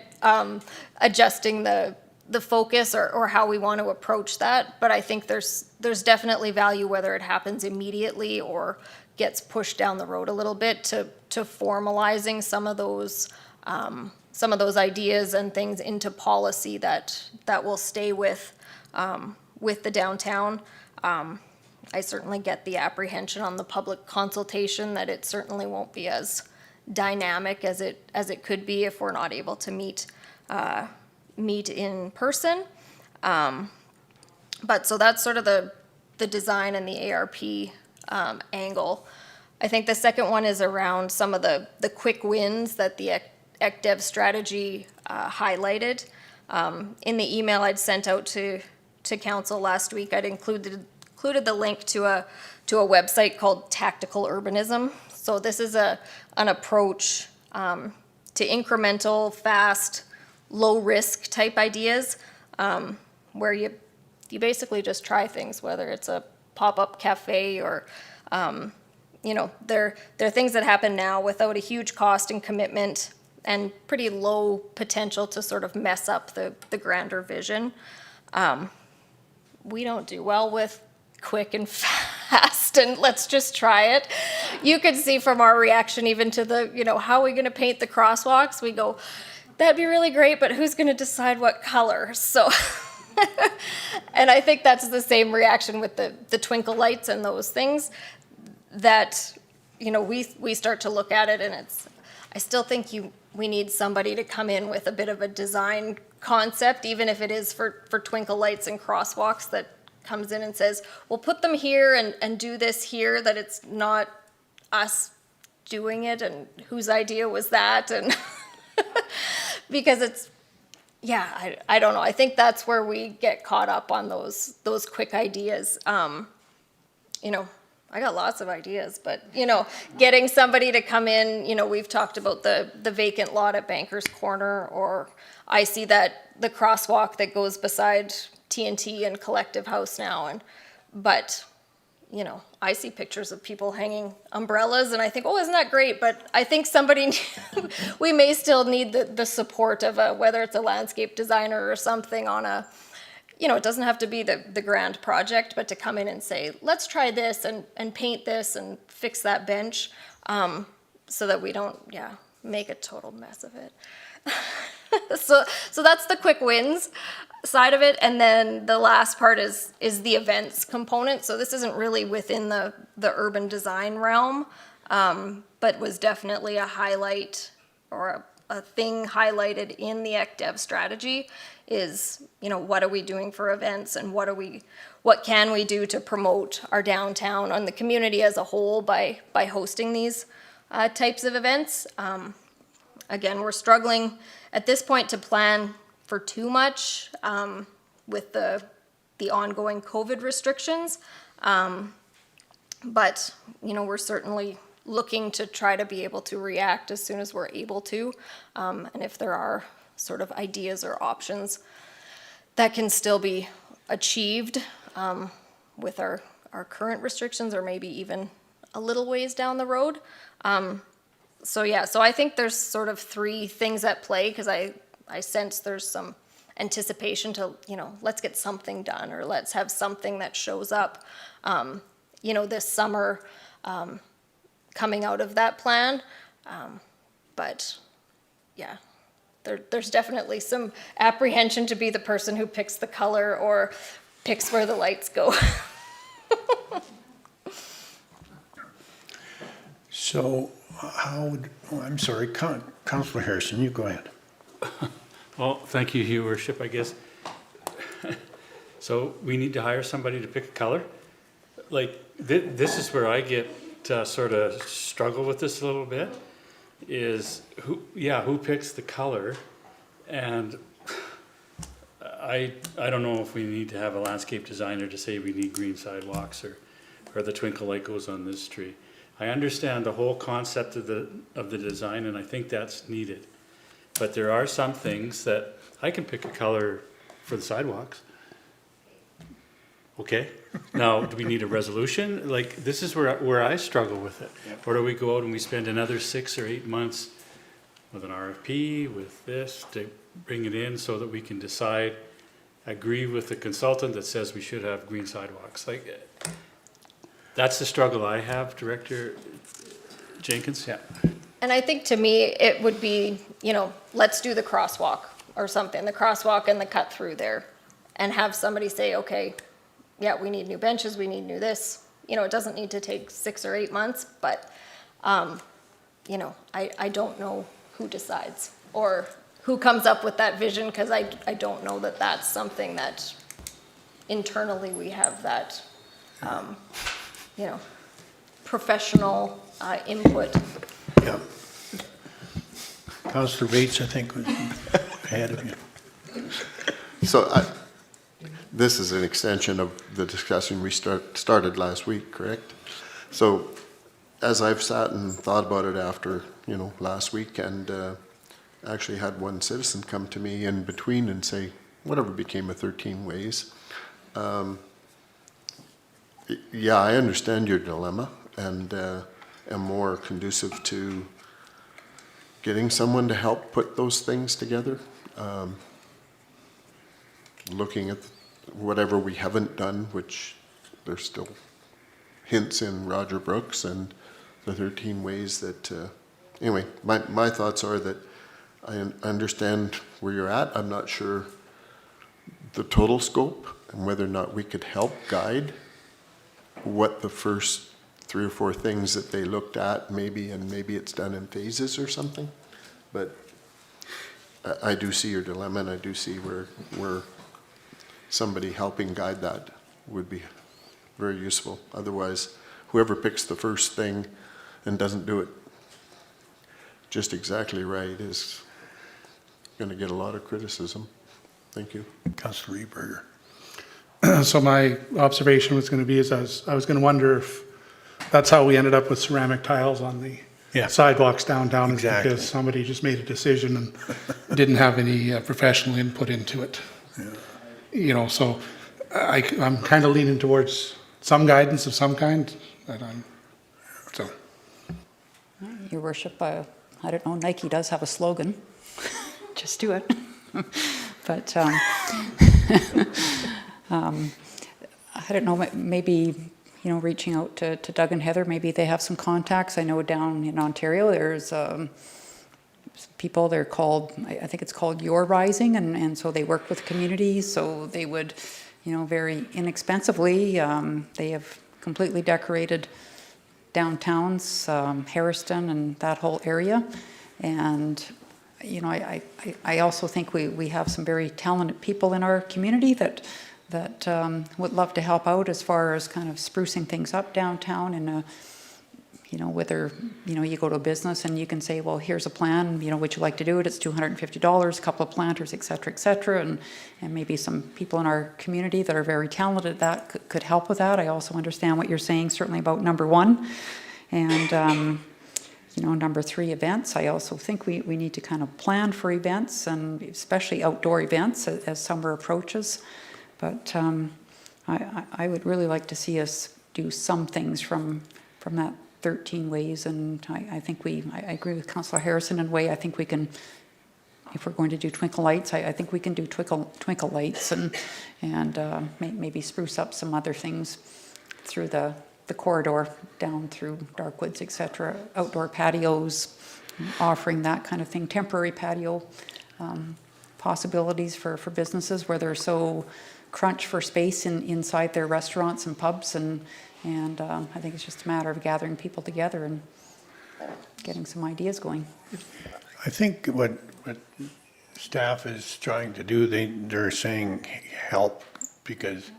adjusting the focus or how we want to approach that, but I think there's definitely value whether it happens immediately or gets pushed down the road a little bit to formalizing some of those ideas and things into policy that will stay with the downtown. I certainly get the apprehension on the public consultation that it certainly won't be as dynamic as it could be if we're not able to meet in person. But so that's sort of the design and the ARP angle. I think the second one is around some of the quick wins that the ECDev strategy highlighted. In the email I'd sent out to council last week, I'd included the link to a website called Tactical Urbanism. So this is an approach to incremental, fast, low risk type ideas, where you basically just try things, whether it's a pop-up cafe or they're things that happen now without a huge cost and commitment and pretty low potential to sort of mess up the grander vision. We don't do well with quick and fast and let's just try it. You could see from our reaction even to the, how are we gonna paint the crosswalks? We go, that'd be really great, but who's gonna decide what color? So, and I think that's the same reaction with the twinkle lights and those things that, we start to look at it and I still think we need somebody to come in with a bit of a design concept, even if it is for twinkle lights and crosswalks, that comes in and says, we'll put them here and do this here, that it's not us doing it and whose idea was that, and because it's, I don't know. I think that's where we get caught up on those quick ideas. I got lots of ideas, but, getting somebody to come in, we've talked about the vacant lot at Bankers Corner, or I see that the crosswalk that goes beside TNT and Collective House now, but I see pictures of people hanging umbrellas and I think, oh, isn't that great? But I think we may still need the support of whether it's a landscape designer or something on it doesn't have to be the grand project, but to come in and say, let's try this and paint this and fix that bench, so that we don't, make a total mess of it. So that's the quick wins side of it, and then the last part is the events component. So this isn't really within the urban design realm, but was definitely a highlight or a thing highlighted in the ECDEV strategy is, you know, what are we doing for events, and what can we do to promote our downtown and the community as a whole by hosting these types of events. Again, we're struggling at this point to plan for too much with the ongoing COVID restrictions. But, you know, we're certainly looking to try to be able to react as soon as we're able to. And if there are sort of ideas or options that can still be achieved with our current restrictions, or maybe even a little ways down the road. So I think there's sort of three things at play, because I sense there's some anticipation to, you know, let's get something done, or let's have something that shows up, you know, this summer coming out of that plan. But yeah, there's definitely some apprehension to be the person who picks the color or picks where the lights go. So I'm sorry, Councillor Harrison, you go ahead. Well, thank you, Your Worship, I guess. So we need to hire somebody to pick a color? Like, this is where I get sort of struggle with this a little bit, is who picks the color? And I don't know if we need to have a landscape designer to say we need green sidewalks or the twinkle light goes on this tree. I understand the whole concept of the design, and I think that's needed. But there are some things that I can pick a color for the sidewalks. Okay, now do we need a resolution? Like, this is where I struggle with it. Or do we go out and we spend another 6 or 8 months with an RFP, with this, to bring it in so that we can decide, agree with the consultant that says we should have green sidewalks? Like, that's the struggle I have, Director Jenkins. Yeah. And I think to me, it would be, you know, let's do the crosswalk or something, the crosswalk and the cut through there, and have somebody say, okay, yeah, we need new benches, we need new this. You know, it doesn't need to take 6 or 8 months, but, you know, I don't know who decides or who comes up with that vision, because I don't know that that's something that internally we have that, you know, professional input. Yeah. Councillor Bates, I think, was ahead of you. So this is an extension of the discussion we started last week, correct? So as I've sat and thought about it after, you know, last week, and actually had one citizen come to me in between and say, whatever became of 13 Ways. Yeah, I understand your dilemma, and am more conducive to getting someone to help put those things together. Looking at whatever we haven't done, which there's still hints in Roger Brooks and the 13 Ways that, anyway, my thoughts are that I understand where you're at. I'm not sure the total scope and whether or not we could help guide what the first 3 or 4 things that they looked at maybe, and maybe it's done in phases or something. But I do see your dilemma, and I do see where somebody helping guide that would be very useful. Otherwise, whoever picks the first thing and doesn't do it just exactly right is going to get a lot of criticism. Thank you. Councillor Reberger. So my observation was going to be is I was going to wonder if that's how we ended up with ceramic tiles on the sidewalks downtown. Exactly. Because somebody just made a decision and didn't have any professional input into it. Yeah. You know, so I'm kind of leaning towards some guidance of some kind. So. Your Worship, I don't know, Nike does have a slogan. Just do it. But I don't know, maybe, you know, reaching out to Doug and Heather, maybe they have some contacts. I know down in Ontario there's people, they're called, I think it's called Your Rising, and so they work with communities, so they would, very inexpensively, they have completely decorated downtowns, Harriston and that whole area. And, I also think we have some very talented people in our community that would love to help out as far as kind of sprucing things up downtown in a, whether, you go to a business and you can say, well, here's a plan, would you like to do it? It's $250, a couple of planters, et cetera, and maybe some people in our community that are very talented at that could help with that. I also understand what you're saying, certainly about number one. And, number three, events. I also think we need to kind of plan for events, and especially outdoor events as summer approaches. But I would really like to see us do some things from that 13 ways, and I think I agree with Councillor Harrison in a way. I think we can, if we're going to do twinkle lights, I think we can do twinkle lights and maybe spruce up some other things through the corridor down through Darkwoods, etc. Outdoor patios, offering that kind of thing, temporary patio possibilities for businesses where they're so crunched for space inside their restaurants and pubs, and I think it's just a matter of gathering people together and getting some ideas going. I think what staff is trying to do, they're saying help, because,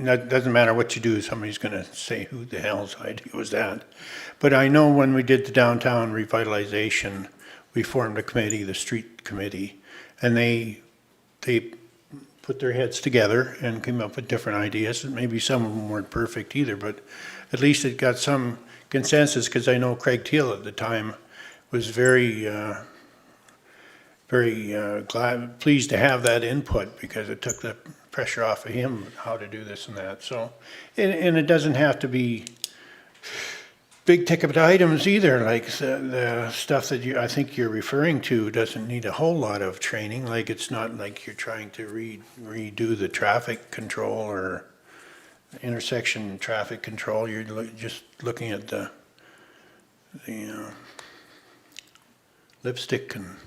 it doesn't matter what you do, somebody's going to say, who the hell's idea was that? But I know when we did the downtown revitalization, we formed a committee, the street committee, and they put their heads together and came up with different ideas, and maybe some of them weren't perfect either, but at least it got some consensus, because I know Craig Teal at the time was very pleased to have that input, because it took the pressure off of him how to do this and that. So, and it doesn't have to be big ticket items either, like the stuff that I think you're referring to doesn't need a whole lot of training. Like, it's not like you're trying to redo the traffic control or intersection traffic control. You're just looking at the lipstick and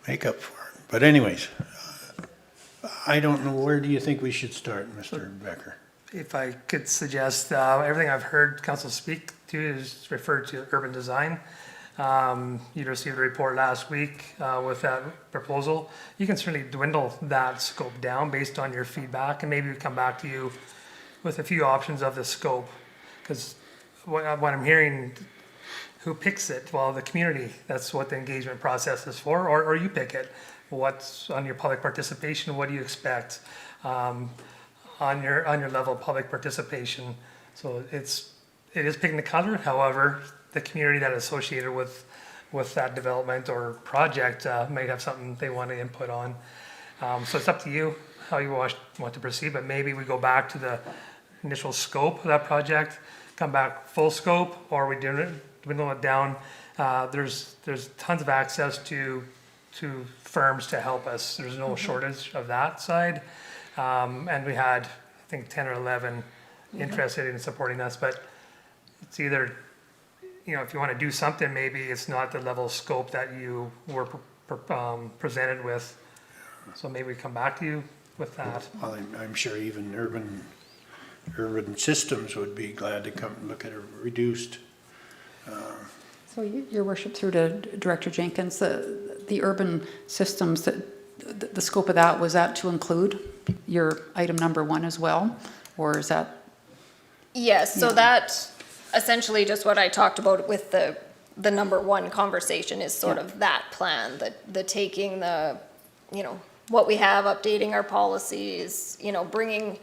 makeup for it. But anyways, I don't know, where do you think we should start, Mr. Becker? If I could suggest, everything I've heard council speak to is referred to urban design. You received a report last week with that proposal. You can certainly dwindle that scope down based on your feedback, and maybe we come back to you with a few options of the scope. Because what I'm hearing, who picks it? Well, the community. That's what the engagement process is for, or you pick it. What's on your public participation? What do you expect on your level of public participation? So it is picking the color. However, the community that is associated with that development or project might have something they want to input on. So it's up to you how you want to proceed. But maybe we go back to the initial scope of that project, come back full scope, or we dwindle it down. There's tons of access to firms to help us. There's no shortage of that side. And we had, I think, 10 or 11 interested in supporting us, but it's either, if you want to do something, maybe it's not the level of scope that you were presented with. So maybe we come back to you with that. Well, I'm sure even urban systems would be glad to come and look at a reduced. So your worship, through to Director Jenkins, the urban systems, the scope of that, was that to include your item number one as well, or is that? Yes, so that essentially just what I talked about with the number one conversation is sort of that plan, the taking the, what we have, updating our policies, bringing,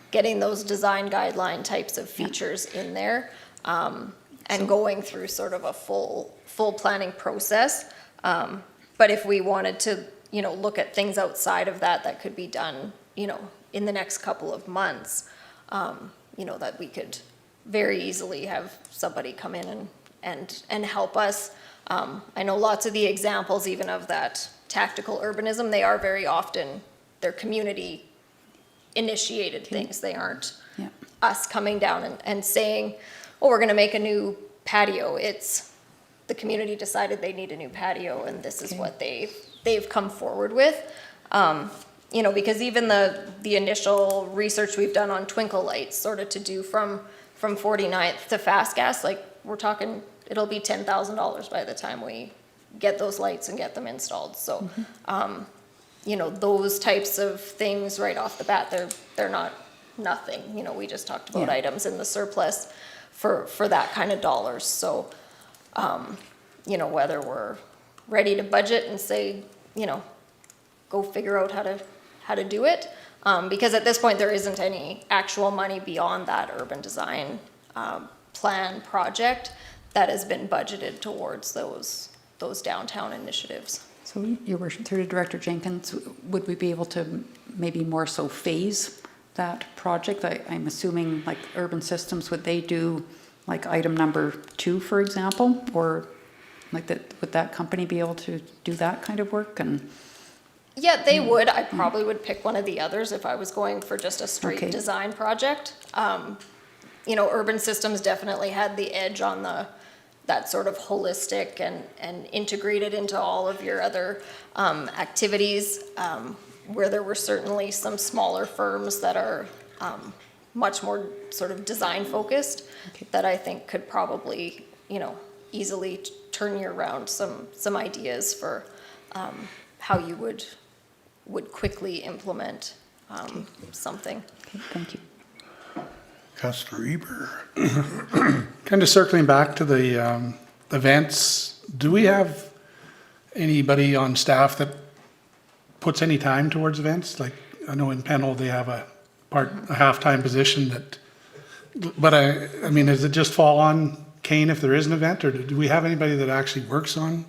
getting those design guideline types of features in there, and going through sort of a full planning process. But if we wanted to, look at things outside of that could be done, in the next couple of months, that we could very easily have somebody come in and help us. I know lots of the examples even of that tactical urbanism, they are very often, they're community initiated things. They aren't us coming down and saying, oh, we're gonna make a new patio. It's the community decided they need a new patio, and this is what they've come forward with. You know, because even the initial research we've done on twinkle lights, sort of to do from 49th to Fast Gas, like we're talking, it'll be $10,000 by the time we get those lights and get them installed. So, you know, those types of things right off the bat, they're not nothing. You know, we just talked about items in the surplus for that kind of dollars. So, you know, whether we're ready to budget and say, you know, go figure out how to do it, because at this point there isn't any actual money beyond that urban design plan project that has been budgeted towards those downtown initiatives. So you were through to Director Jenkins, would we be able to maybe more so phase that project? I'm assuming like urban systems, would they do like item number 2, for example, or like that, would that company be able to do that kind of work? And yeah, they would. I probably would pick one of the others if I was going for just a straight Okay. design project. You know, urban systems definitely had the edge on that sort of holistic and integrated into all of your other activities, where there were certainly some smaller firms that are much more sort of design focused, that I think could probably, you know, easily turn you around some ideas for how you would quickly implement something. okay, thank you. Councillor Eber. Kind of circling back to the events, do we have anybody on staff that puts any time towards events? Like, I know in Pennell, they have a half-time position that, but I mean, does it just fall on Kane if there is an event, or do we have anybody that actually works on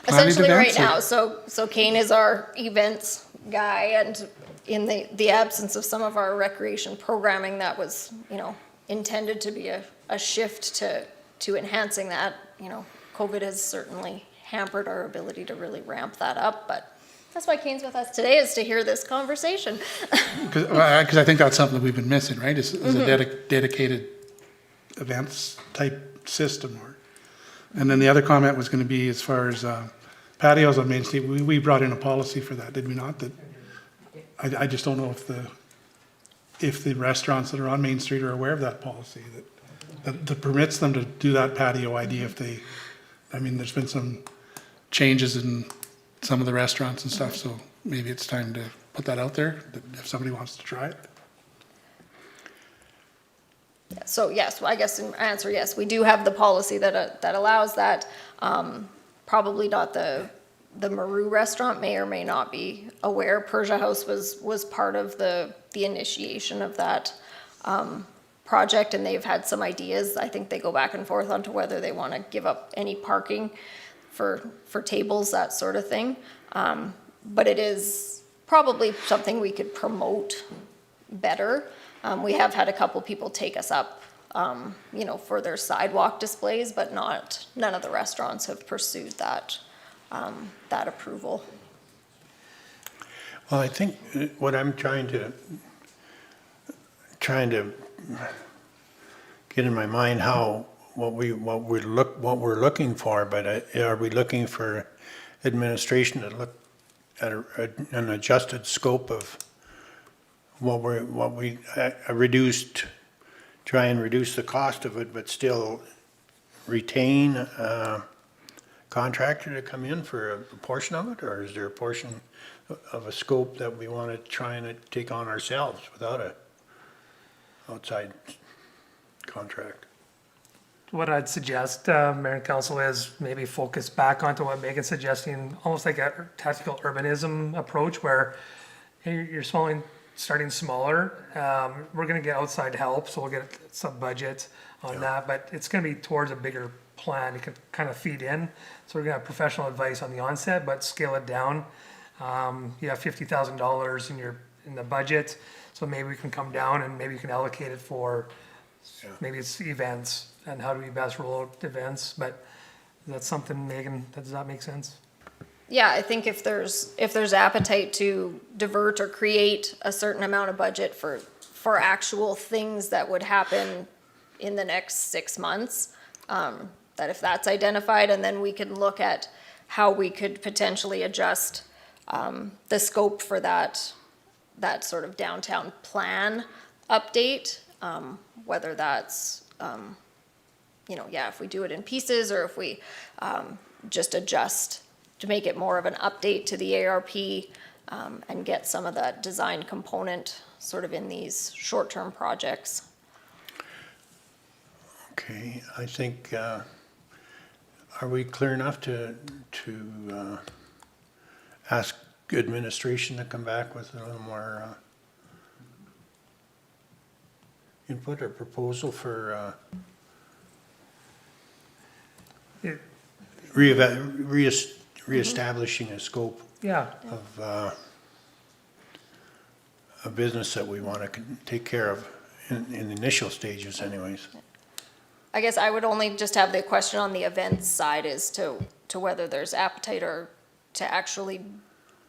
planning Essentially right events, now, so Kane is our events guy, and in the absence of some of our recreation programming that was, you know, intended to be a shift to enhancing that, you know, COVID has certainly hampered our ability to really ramp that up, but that's why Kane's with us today, is to hear this conversation. Because I think that's something that we've been missing, right? Is a dedicated events type system. And then the other comment was going to be as far as patios on Main Street. We brought in a policy for that, did we not? That I just don't know if the restaurants that are on Main Street are aware of that policy that permits them to do that patio idea if they. I mean, there's been some changes in some of the restaurants and stuff, so maybe it's time to put that out there that if somebody wants to try it. So yes, well, I guess in answer, yes, we do have the policy that allows that. Probably not the Maru restaurant may or may not be aware. Persia House was part of the initiation of that project, and they've had some ideas. I think they go back and forth onto whether they want to give up any parking for tables, that sort of thing. But it is probably something we could promote better. We have had a couple people take us up, you know, for their sidewalk displays, but none of the restaurants have pursued that approval. Well, I think what I'm trying to get in my mind what we're looking for, but are we looking for administration to look at an adjusted scope of try and reduce the cost of it, but still retain a contractor to come in for a portion of it? Or is there a portion of a scope that we want to try and take on ourselves without a outside contract? What I'd suggest, Mayor and Council, is maybe focus back onto what Megan's suggesting, almost like a tactical urbanism approach where you're starting smaller. We're gonna get outside help, so we'll get some budget on that, but it's gonna be towards a bigger plan. It can kind of feed in. So we're gonna have professional advice on the onset, but scale it down. You have $50,000 in the budget, so maybe we can come down and maybe you can allocate it for, maybe it's events, and how do we best roll out events, but that's something, Megan, does that make sense? Yeah, I think if there's appetite to divert or create a certain amount of budget for actual things that would happen in the next 6 months, That if that's identified, and then we can look at how we could potentially adjust the scope for that sort of downtown plan update, whether that's, if we do it in pieces, or if we just adjust to make it more of an update to the ARP, and get some of that design component sort of in these short-term projects. Okay, I think, are we clear enough to ask administration to come back with a little more input or proposal for It- reestablishing a scope Yeah, of a business that we want to take care of in the initial stages anyways? I guess I would only just have the question on the events side as to whether there's appetite or to actually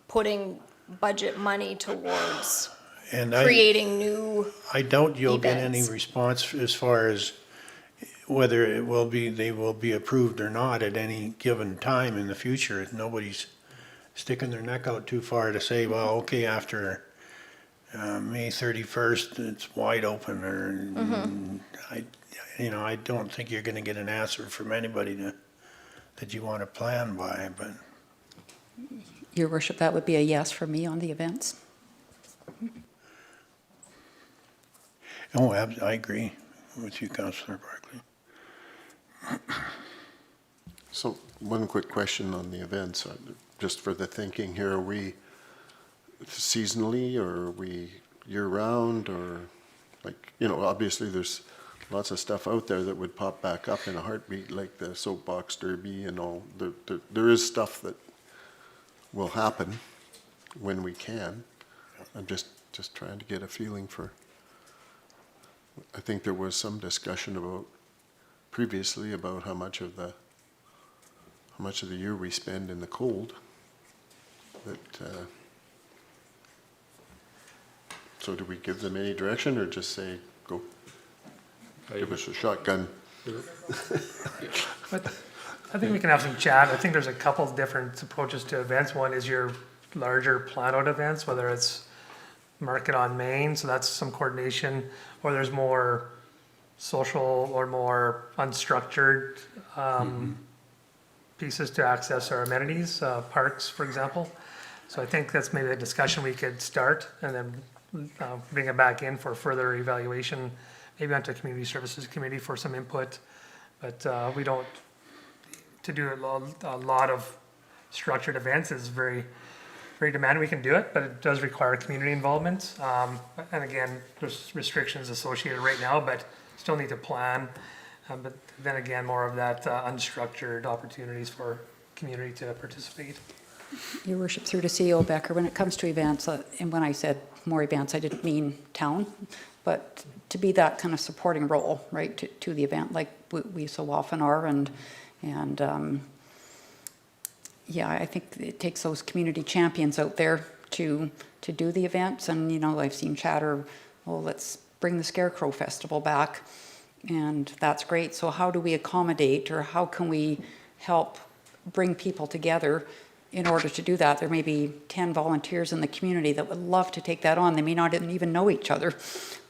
putting budget money towards And creating new, I doubt you'll get any events. response as far as whether they will be approved or not at any given time in the future. Nobody's sticking their neck out too far to say, well, okay, after May 31st, it's wide open, or I don't think you're going to get an answer from anybody that you want to plan by, but Your worship, that would be a yes for me on the events. oh, I agree with you, Councillor Barkley. So one quick question on the events, just for the thinking here, are we seasonally or are we year-round, or obviously there's lots of stuff out there that would pop back up in a heartbeat, like the soapbox derby and all. There is stuff that will happen when we can. I'm just trying to get a feeling for, I think there was some discussion previously about how much of the year we spend in the cold. So do we give them any direction, or just say, go, give us a shotgun? but I think we can have some chat. I think there's a couple different approaches to events. One is your larger plan-out events, whether it's Market on Main, so that's some coordination, or there's more social or more unstructured pieces to access our amenities, parks, for example. So I think that's maybe a discussion we could start, and then bring it back in for further evaluation, maybe onto Community Services Committee for some input. But we don't, to do a lot of structured events is very, very demanding. We can do it, but it does require community involvement. And again, there's restrictions associated right now, but still need to plan. But then again, more of that unstructured opportunities for community to participate. Your worship, through to CEO Becker, when it comes to events, and when I said more events, I didn't mean town, but to be that kind of supporting role, right, to the event, like we so often are, and I think it takes those community champions out there to do the events. And I've seen chatter, well, let's bring the Scarecrow Festival back, and that's great. So how do we accommodate, or how can we help bring people together in order to do that? There may be 10 volunteers in the community that would love to take that on. They may not even know each other,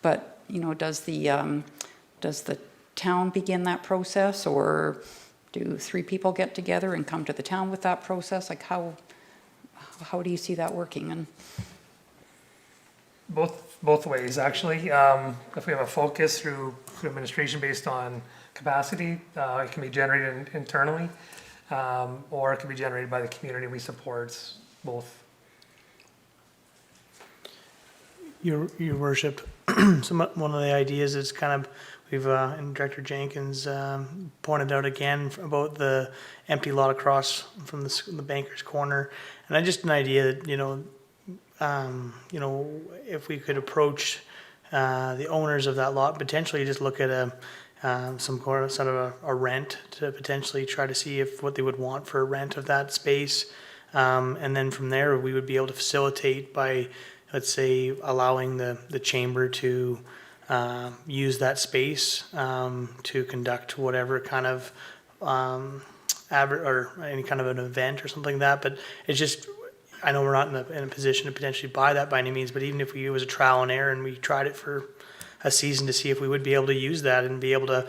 but does the town begin that process, or do 3 people get together and come to the town with that process? Like how do you see that working? And Both ways, actually. If we have a focus through administration based on capacity, it can be generated internally, or it can be generated by the community. We support both. Your worship, one of the ideas is kind of, and Director Jenkins pointed out again about the empty lot across from the Banker's Corner. And I just an idea that, if we could approach the owners of that lot, potentially just look at some sort of a rent to potentially try to see what they would want for a rent of that space. And then from there, we would be able to facilitate by, let's say, allowing the chamber to use that space to conduct whatever kind of or any kind of an event or something like that. But it's just, I know we're not in a position to potentially buy that by any means, but even if it was a trial and error and we tried it for a season to see if we would be able to use that and be able to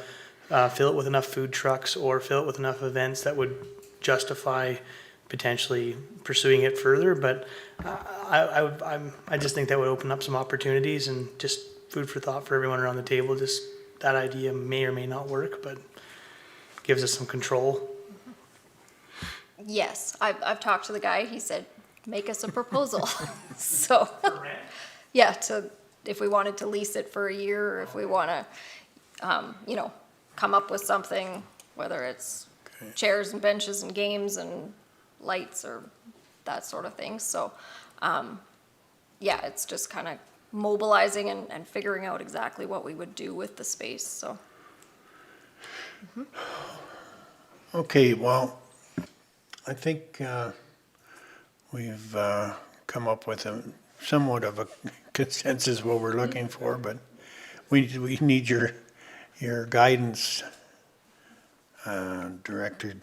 fill it with enough food trucks or fill it with enough events that would justify potentially pursuing it further. But I just think that would open up some opportunities and just food for thought for everyone around the table. Just that idea may or may not work, but gives us some control. Yes, I've talked to the guy. He said, make us a proposal. So, yeah, if we wanted to lease it for a year, or if we want to, come up with something, whether it's chairs and benches and games and lights or that sort of thing. So, yeah, it's just kind of mobilizing and figuring out exactly what we would do with the space, so. Okay, well, I think we've come up with somewhat of a consensus what we're looking for, but we need your guidance, Director.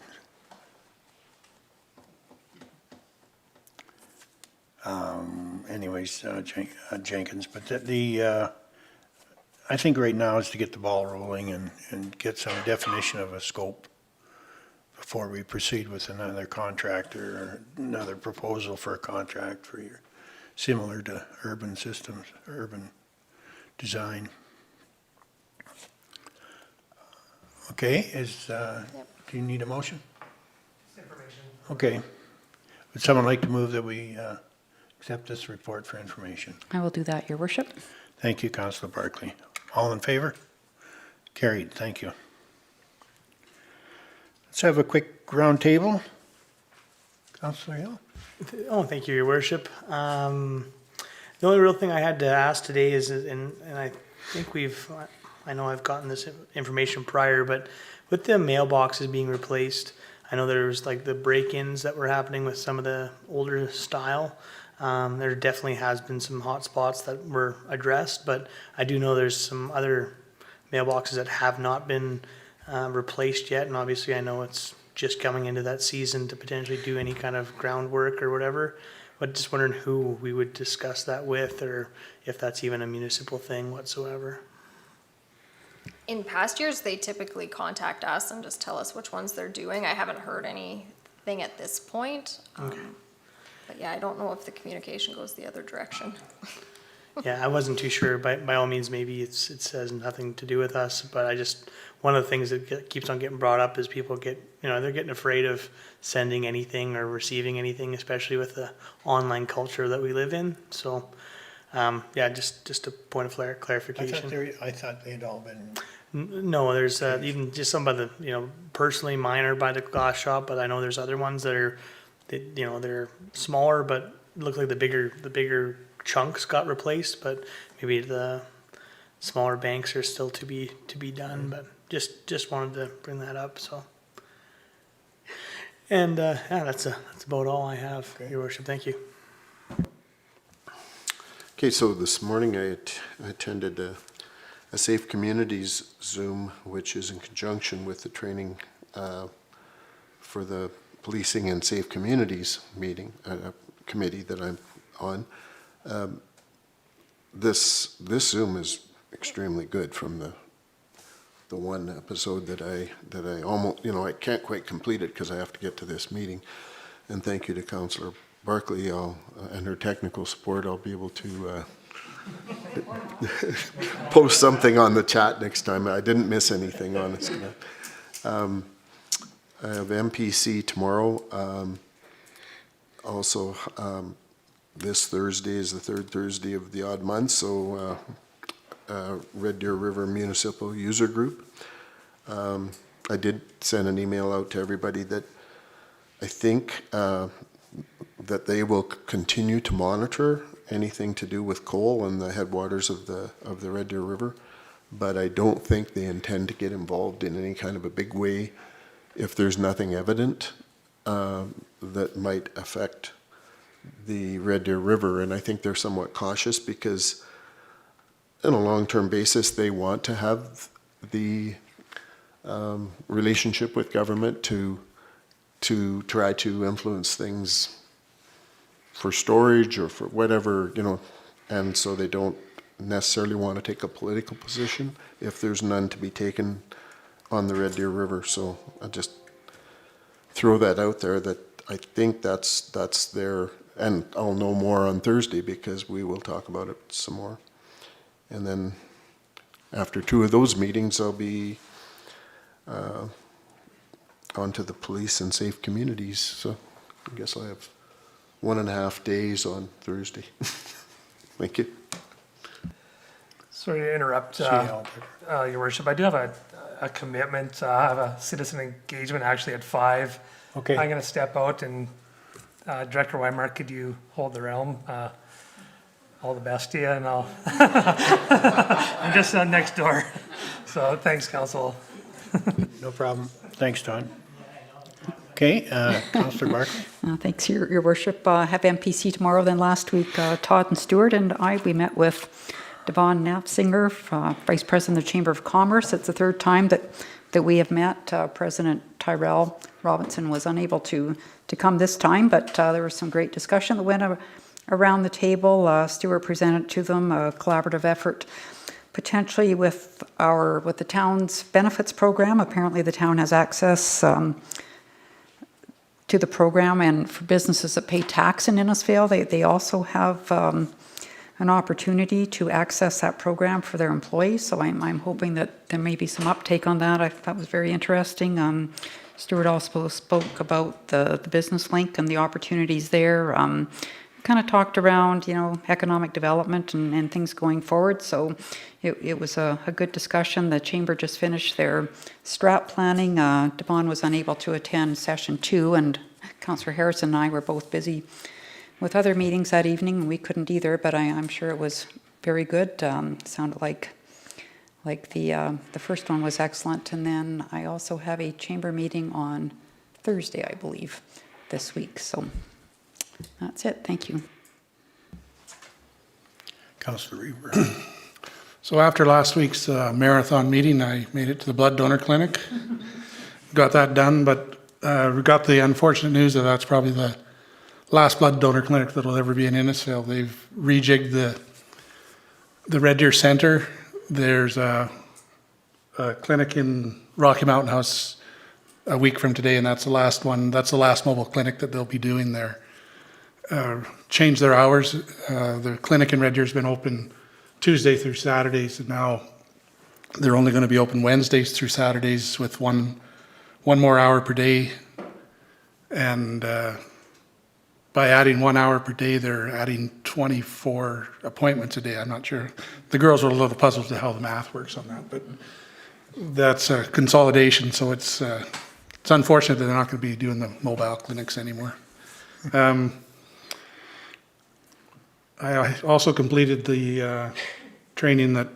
Jenkins, but I think right now is to get the ball rolling and get some definition of a scope before we proceed with another contract or another proposal for a contract for your, similar to urban systems, urban design. Okay, do you need a motion? Information. Okay. Would someone like to move that we accept this report for information? I will do that, Your Worship. Thank you, Councillor Barkley. All in favor? Carried, thank you. Let's have a quick round table. Councillor Hill? Oh, thank you, Your Worship. The only real thing I had to ask today is, and I think I know I've gotten this information prior, but with the mailboxes being replaced, I know there was like the break-ins that were happening with some of the older style. There definitely has been some hot spots that were addressed, but I do know there's some other mailboxes that have not been replaced yet, and obviously I know it's just coming into that season to potentially do any kind of groundwork or whatever, but just wondering who we would discuss that with, or if that's even a municipal thing whatsoever. In past years, they typically contact us and just tell us which ones they're doing. I haven't heard anything at this point. Okay. But yeah, I don't know if the communication goes the other direction. Yeah, I wasn't too sure. By all means, maybe it says nothing to do with us, but one of the things that keeps on getting brought up is people they're getting afraid of sending anything or receiving anything, especially with the online culture that we live in. So, yeah, just a point of clarification. I thought they'd all been. No, there's even just some by the personally mine are by the glass shop, but I know there's other ones that are, they're smaller, but look like the bigger chunks got replaced, but maybe the smaller banks are still to be done. But just wanted to bring that up. So, and yeah, that's about all I have, Your Worship. Thank you. Okay, so this morning I attended a Safe Communities Zoom, which is in conjunction with the training for the Policing and Safe Communities meeting, committee that I'm on. This Zoom is extremely good. From the one episode that I almost, I can't quite complete it because I have to get to this meeting. And thank you to Councillor Barkley and her technical support. I'll be able to post something on the chat next time. I didn't miss anything, honestly. I have MPC tomorrow. Also, this Thursday is the third Thursday of the odd month, so Red Deer River Municipal User Group. I did send an email out to everybody that I think that they will continue to monitor anything to do with coal and the headwaters of the Red Deer River, but I don't think they intend to get involved in any kind of a big way if there's nothing evident that might affect the Red Deer River. And I think they're somewhat cautious because on a long-term basis, they want to have the relationship with government to try to influence things for storage or for whatever, and so they don't necessarily want to take a political position if there's none to be taken on the Red Deer River. So I just throw that out there that I think that's their, and I'll know more on Thursday because we will talk about it some more. And then after 2 of those meetings, I'll be onto the police and safe communities. So I guess I have 1.5 days on Thursday. Thank you. Sorry to interrupt, Your Worship. I do have a commitment. I have a citizen engagement actually at 5. Okay. I'm going to step out, and Director Weimark, could you hold the realm? All the best to you, and I'll I'm just next door. So thanks, Council. No problem. Thanks, Don. Okay, Councillor Barkley. Thanks, Your Worship. Have MPC tomorrow. Then last week, Todd and Stuart and we met with Devon Knapsinger, Vice President of the Chamber of Commerce. It's the 3rd time that we have met. President Tyrell Robinson was unable to come this time, but there was some great discussion that went around the table. Stuart presented to them a collaborative effort potentially with the town's benefits program. Apparently the town has access to the program, and for businesses that pay tax in Innisfail, they also have an opportunity to access that program for their employees. So I'm hoping that there may be some uptake on that. I thought it was very interesting. Stuart also spoke about the business link and the opportunities there. Kind of talked around, economic development and things going forward. So it was a good discussion. The Chamber just finished their strat planning. Devon was unable to attend session 2, and Councillor Harrison and I were both busy with other meetings that evening, and we couldn't either, but I'm sure it was very good. Sounded like the first one was excellent. And then I also have a Chamber meeting on Thursday, I believe, this week. So that's it. Thank you. Councillor Reber. So after last week's marathon meeting, I made it to the blood donor clinic. Got that done, but we got the unfortunate news that that's probably the last blood donor clinic that will ever be in Innisfail. They've rejigged the Red Deer Center. There's a clinic in Rocky Mountain House a week from today, and that's the last one. That's the last mobile clinic that they'll be doing there. Changed their hours. The clinic in Red Deer has been open Tuesday through Saturdays, and now they're only going to be open Wednesdays through Saturdays with one more hour per day. And by adding 1 hour per day, they're adding 24 appointments a day. I'm not sure. The girls were a little puzzled to how the math works on that, but that's a consolidation. So it's unfortunate that they're not going to be doing the mobile clinics anymore. I also completed the training that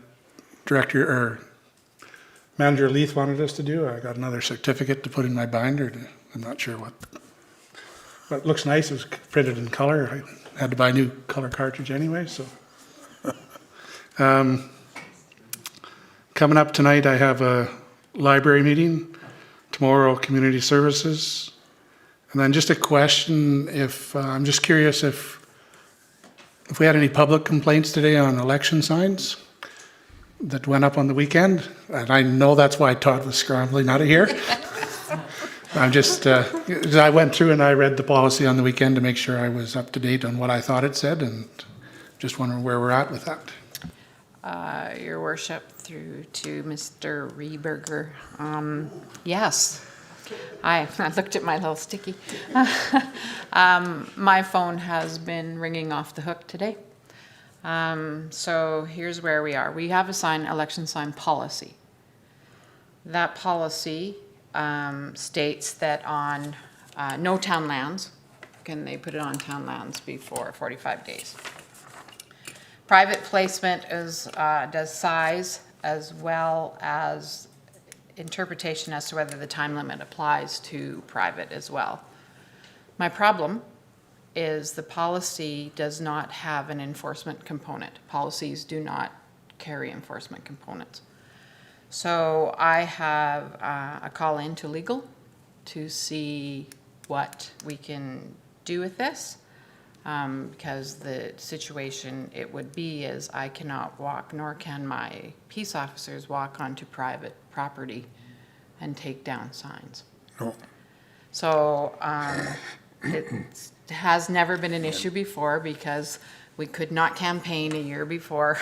Manager Leith wanted us to do. I got another certificate to put in my binder. I'm not sure what, but it looks nice. It was printed in color. I had to buy a new color cartridge anyway, so. Coming up tonight, I have a library meeting. Tomorrow, community services. And then just a question, I'm just curious if we had any public complaints today on election signs that went up on the weekend. And I know that's why Todd was scrambling out of here. I'm just, I went through and I read the policy on the weekend to make sure I was up to date on what I thought it said, and just wondering where we're at with that. Your Worship, through to Mr. Rieberger. Yes. I looked at my little sticky. My phone has been ringing off the hook today. So here's where we are. We have a election sign policy. That policy states that on no town lands can they put it on town lands before 45 days. Private placement does size as well as interpretation as to whether the time limit applies to private as well. My problem is the policy does not have an enforcement component. Policies do not carry enforcement components. So I have a call into legal to see what we can do with this. Because the situation it would be is I cannot walk, nor can my peace officers walk onto private property and take down signs. No. So it has never been an issue before because we could not campaign a year before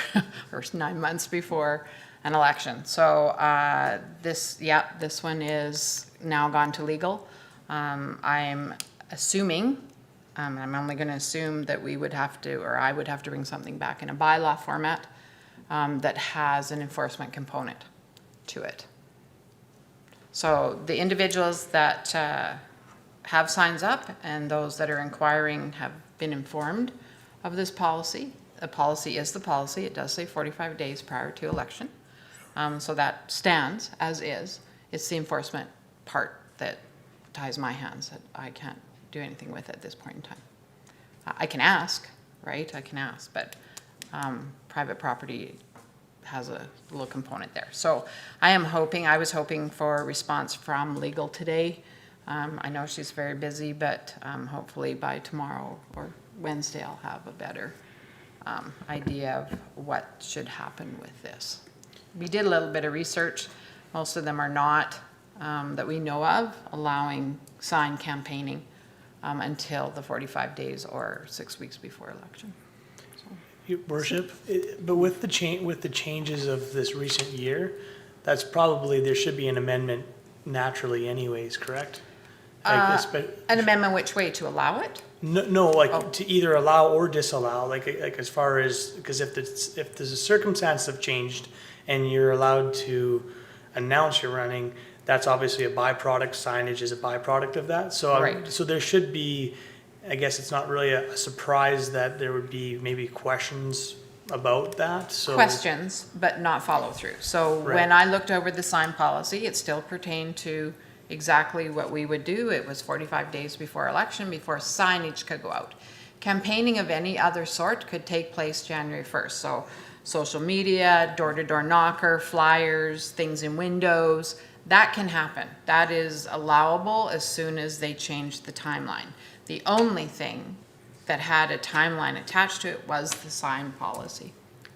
or 9 months before an election. So this one is now gone to legal. I'm assuming, and I'm only going to assume that we would have to, or I would have to bring something back in a bylaw format that has an enforcement component to it. So the individuals that have signs up and those that are inquiring have been informed of this policy. The policy is the policy. It does say 45 days prior to election. So that stands as is. It's the enforcement part that ties my hands, that I can't do anything with at this point in time. I can ask, right? I can ask, but private property has a little component there. So I was hoping for a response from legal today. I know she's very busy, but hopefully by tomorrow or Wednesday, I'll have a better idea of what should happen with this. We did a little bit of research. Most of them are not, that we know of, allowing sign campaigning until the 45 days or 6 weeks before election. Your Worship, but with the changes of this recent year, that's probably, there should be an amendment naturally anyways, correct? An amendment which way, to allow it? No, like to either allow or disallow, like as far as, because if the circumstances have changed and you're allowed to announce you're running, that's obviously a byproduct. Signage is a byproduct of that. So Right. So there should be, I guess it's not really a surprise that there would be maybe questions about that. So Questions, but not follow through. So Right. when I looked over the sign policy, it still pertained to exactly what we would do. It was 45 days before election, before signage could go out. Campaigning of any other sort could take place January 1st. So social media, door-to-door knocker, flyers, things in windows, that can happen. That is allowable as soon as they change the timeline. The only thing that had a timeline attached to it was the sign policy.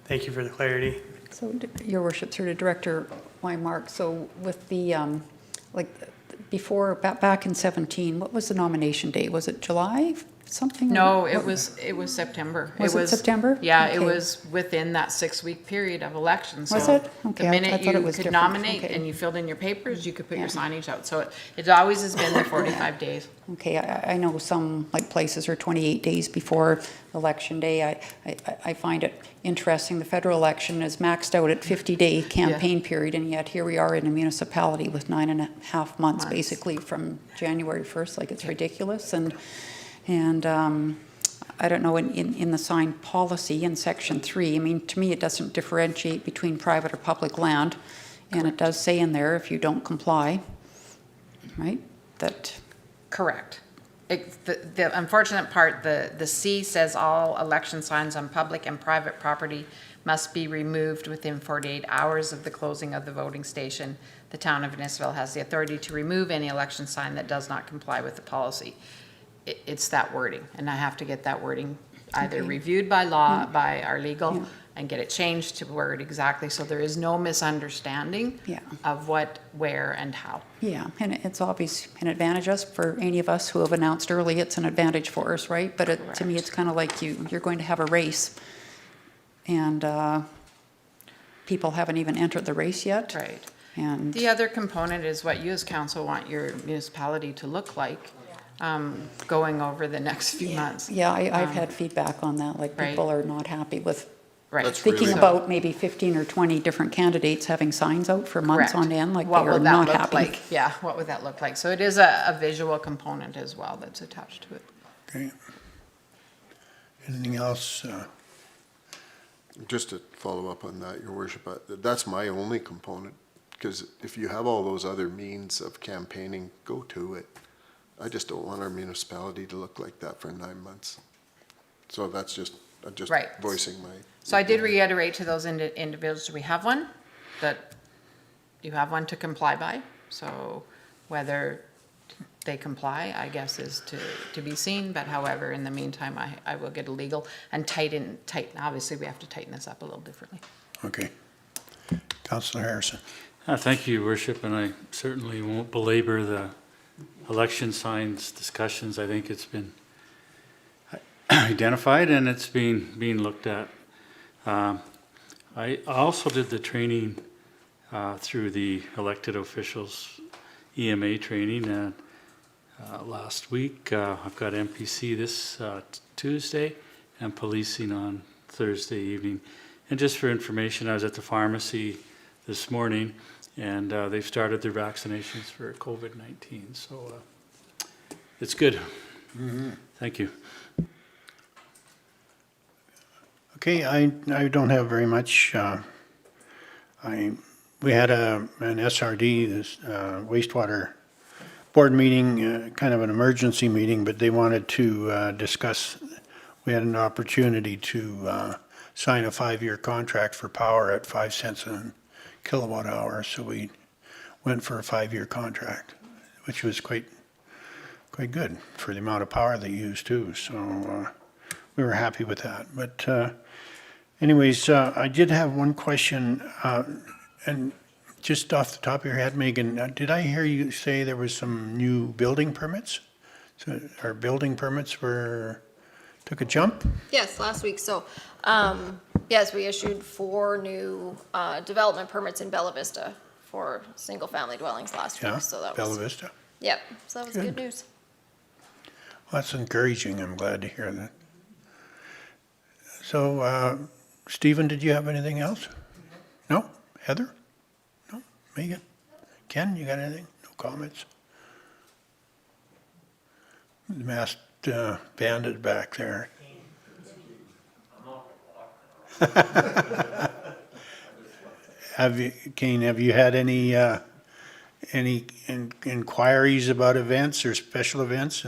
thank you for the clarity. So, Your Worship, through to Director Weimark, so with the, before, back in 17, what was the nomination date? Was it July something? No, it was September. Was it September? Yeah, it Okay. was within that 6-week period of election. Was So it? Okay, the I minute thought it you was could different. nominate Okay. and you filled in your papers, you could put your Yeah. signage out. So it always has been the 45 days. Okay, I know some, like, places are 28 days before Election Day. I find it interesting, the federal election is maxed out at 50-day campaign period, and yet here we are in a municipality with 9.5 months, basically, from January 1st, like, it's ridiculous. And I don't know, in the sign policy in section 3, I mean, to me, it doesn't differentiate between private or public land. And it does say in there, if you don't comply, right, that, Correct. The unfortunate part, the C says all election signs on public and private property must be removed within 48 hours of the closing of the voting station. The town of Innisfail has the authority to remove any election sign that does not comply with the policy. It's that wording, and I have to get that wording either Okay. reviewed by law, by our legal, Yeah. and get it changed to word exactly, so there is no misunderstanding Yeah. of what, where, and how. yeah, and it's obvious an advantage us for any of us who have announced early, it's an advantage for us, right? But to me, Correct. it's kind of like you're going to have a race, and people haven't even entered the race yet. Right. And, The other component is what you as council want your municipality to look like going over the next few months. yeah, I've had feedback on that, like, Right. people are not happy with Right. That's thinking really- about maybe 15 or 20 different candidates having signs out for months Correct. on end, like, What they are would that not look happy. like? Yeah, what would that look like? So it is a visual component as well that's attached to it. Okay. Anything else? Just to follow up on that, Your Worship, that's my only component, because if you have all those other means of campaigning, go to it. I just don't want our municipality to look like that for 9 months. So that's just, I'm just Right. voicing my So I did reiterate to those individuals, we have one, that you have one to comply by. So whether they comply, I guess, is to be seen. But however, in the meantime, I will get a legal and tighten, obviously we have to tighten this up a little differently. Okay. Councillor Harrison. Thank you, Your Worship, and I certainly won't belabor the election signs discussions. I think it's been identified and it's being looked at. I also did the training through the elected officials EMA training last week. I've got MPC this Tuesday and policing on Thursday evening. And just for information, I was at the pharmacy this morning and they've started their vaccinations for COVID-19. So it's good. Thank you. Okay, I don't have very much. We had an SRD, this wastewater board meeting, kind of an emergency meeting, but they wanted to discuss, we had an opportunity to sign a 5-year contract for power at 5 cents a kilowatt hour, so we went for a 5-year contract, which was quite good for the amount of power they used too, so we were happy with that. But anyways, I did have one question, and just off the top of your head, Megan, did I hear you say there was some new building permits? So our building permits took a jump? Yes, last week. So, yes, we issued 4 new development permits in Bella Vista for single-family dwellings last Yeah, week. So that Bella was, Vista. yep. So that was good news. Well, that's encouraging. I'm glad to hear that. So, Stephen, did you have anything else? No? Heather? No? Megan? Ken, you got anything? No comments? The masked bandit back there. Kane, have you had any inquiries about events or special events?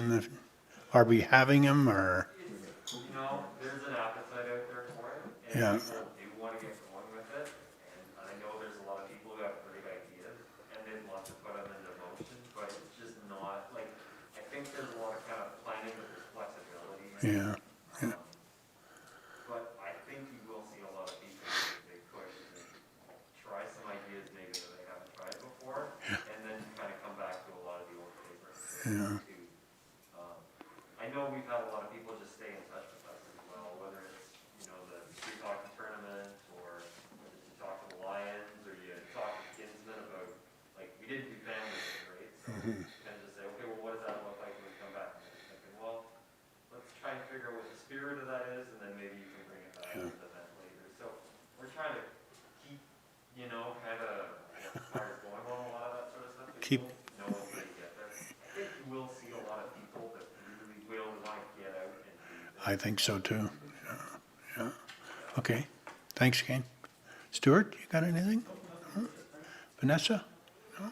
Are we having them or? You know, there's an appetite out there for it, and Yeah. people do want to get going with it. And I know there's a lot of people who have great ideas, and they'd love to put them into motion, but it's just not, like, I think there's a lot of kind of planning with this flexibility. Yeah. But I think you will see a lot of people make a big push and try some ideas maybe that they haven't tried before, and then kind of come back to a lot of the old favorites. Yeah. I know we've had a lot of people just stay in touch with us as well, whether it's, you know, the street hockey tournament, or you talk to the Lions, or you talk to Kinsman about, like, we didn't do families, right? So kind of just say, okay, well, what does that look like when we come back? And they're thinking, well, let's try and figure out what the spirit of that is, and then maybe you can bring it back to the event later. So we're trying to keep, you know, kind of fires going on a lot of that sort of stuff. So Keep- you won't know until you get there. I think you will see a lot of people that really will want to get out and do this. I think so too. Yeah. Okay. Thanks, Kane. Stuart, you got anything? No? Vanessa? No?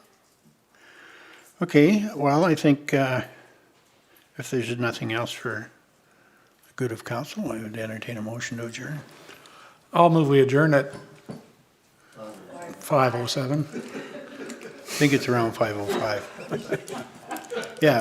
Okay, well, I think if there's nothing else for the good of council, I would entertain a motion to adjourn. I'll move we adjourn at 5:07. I think it's around 5:05. Yeah.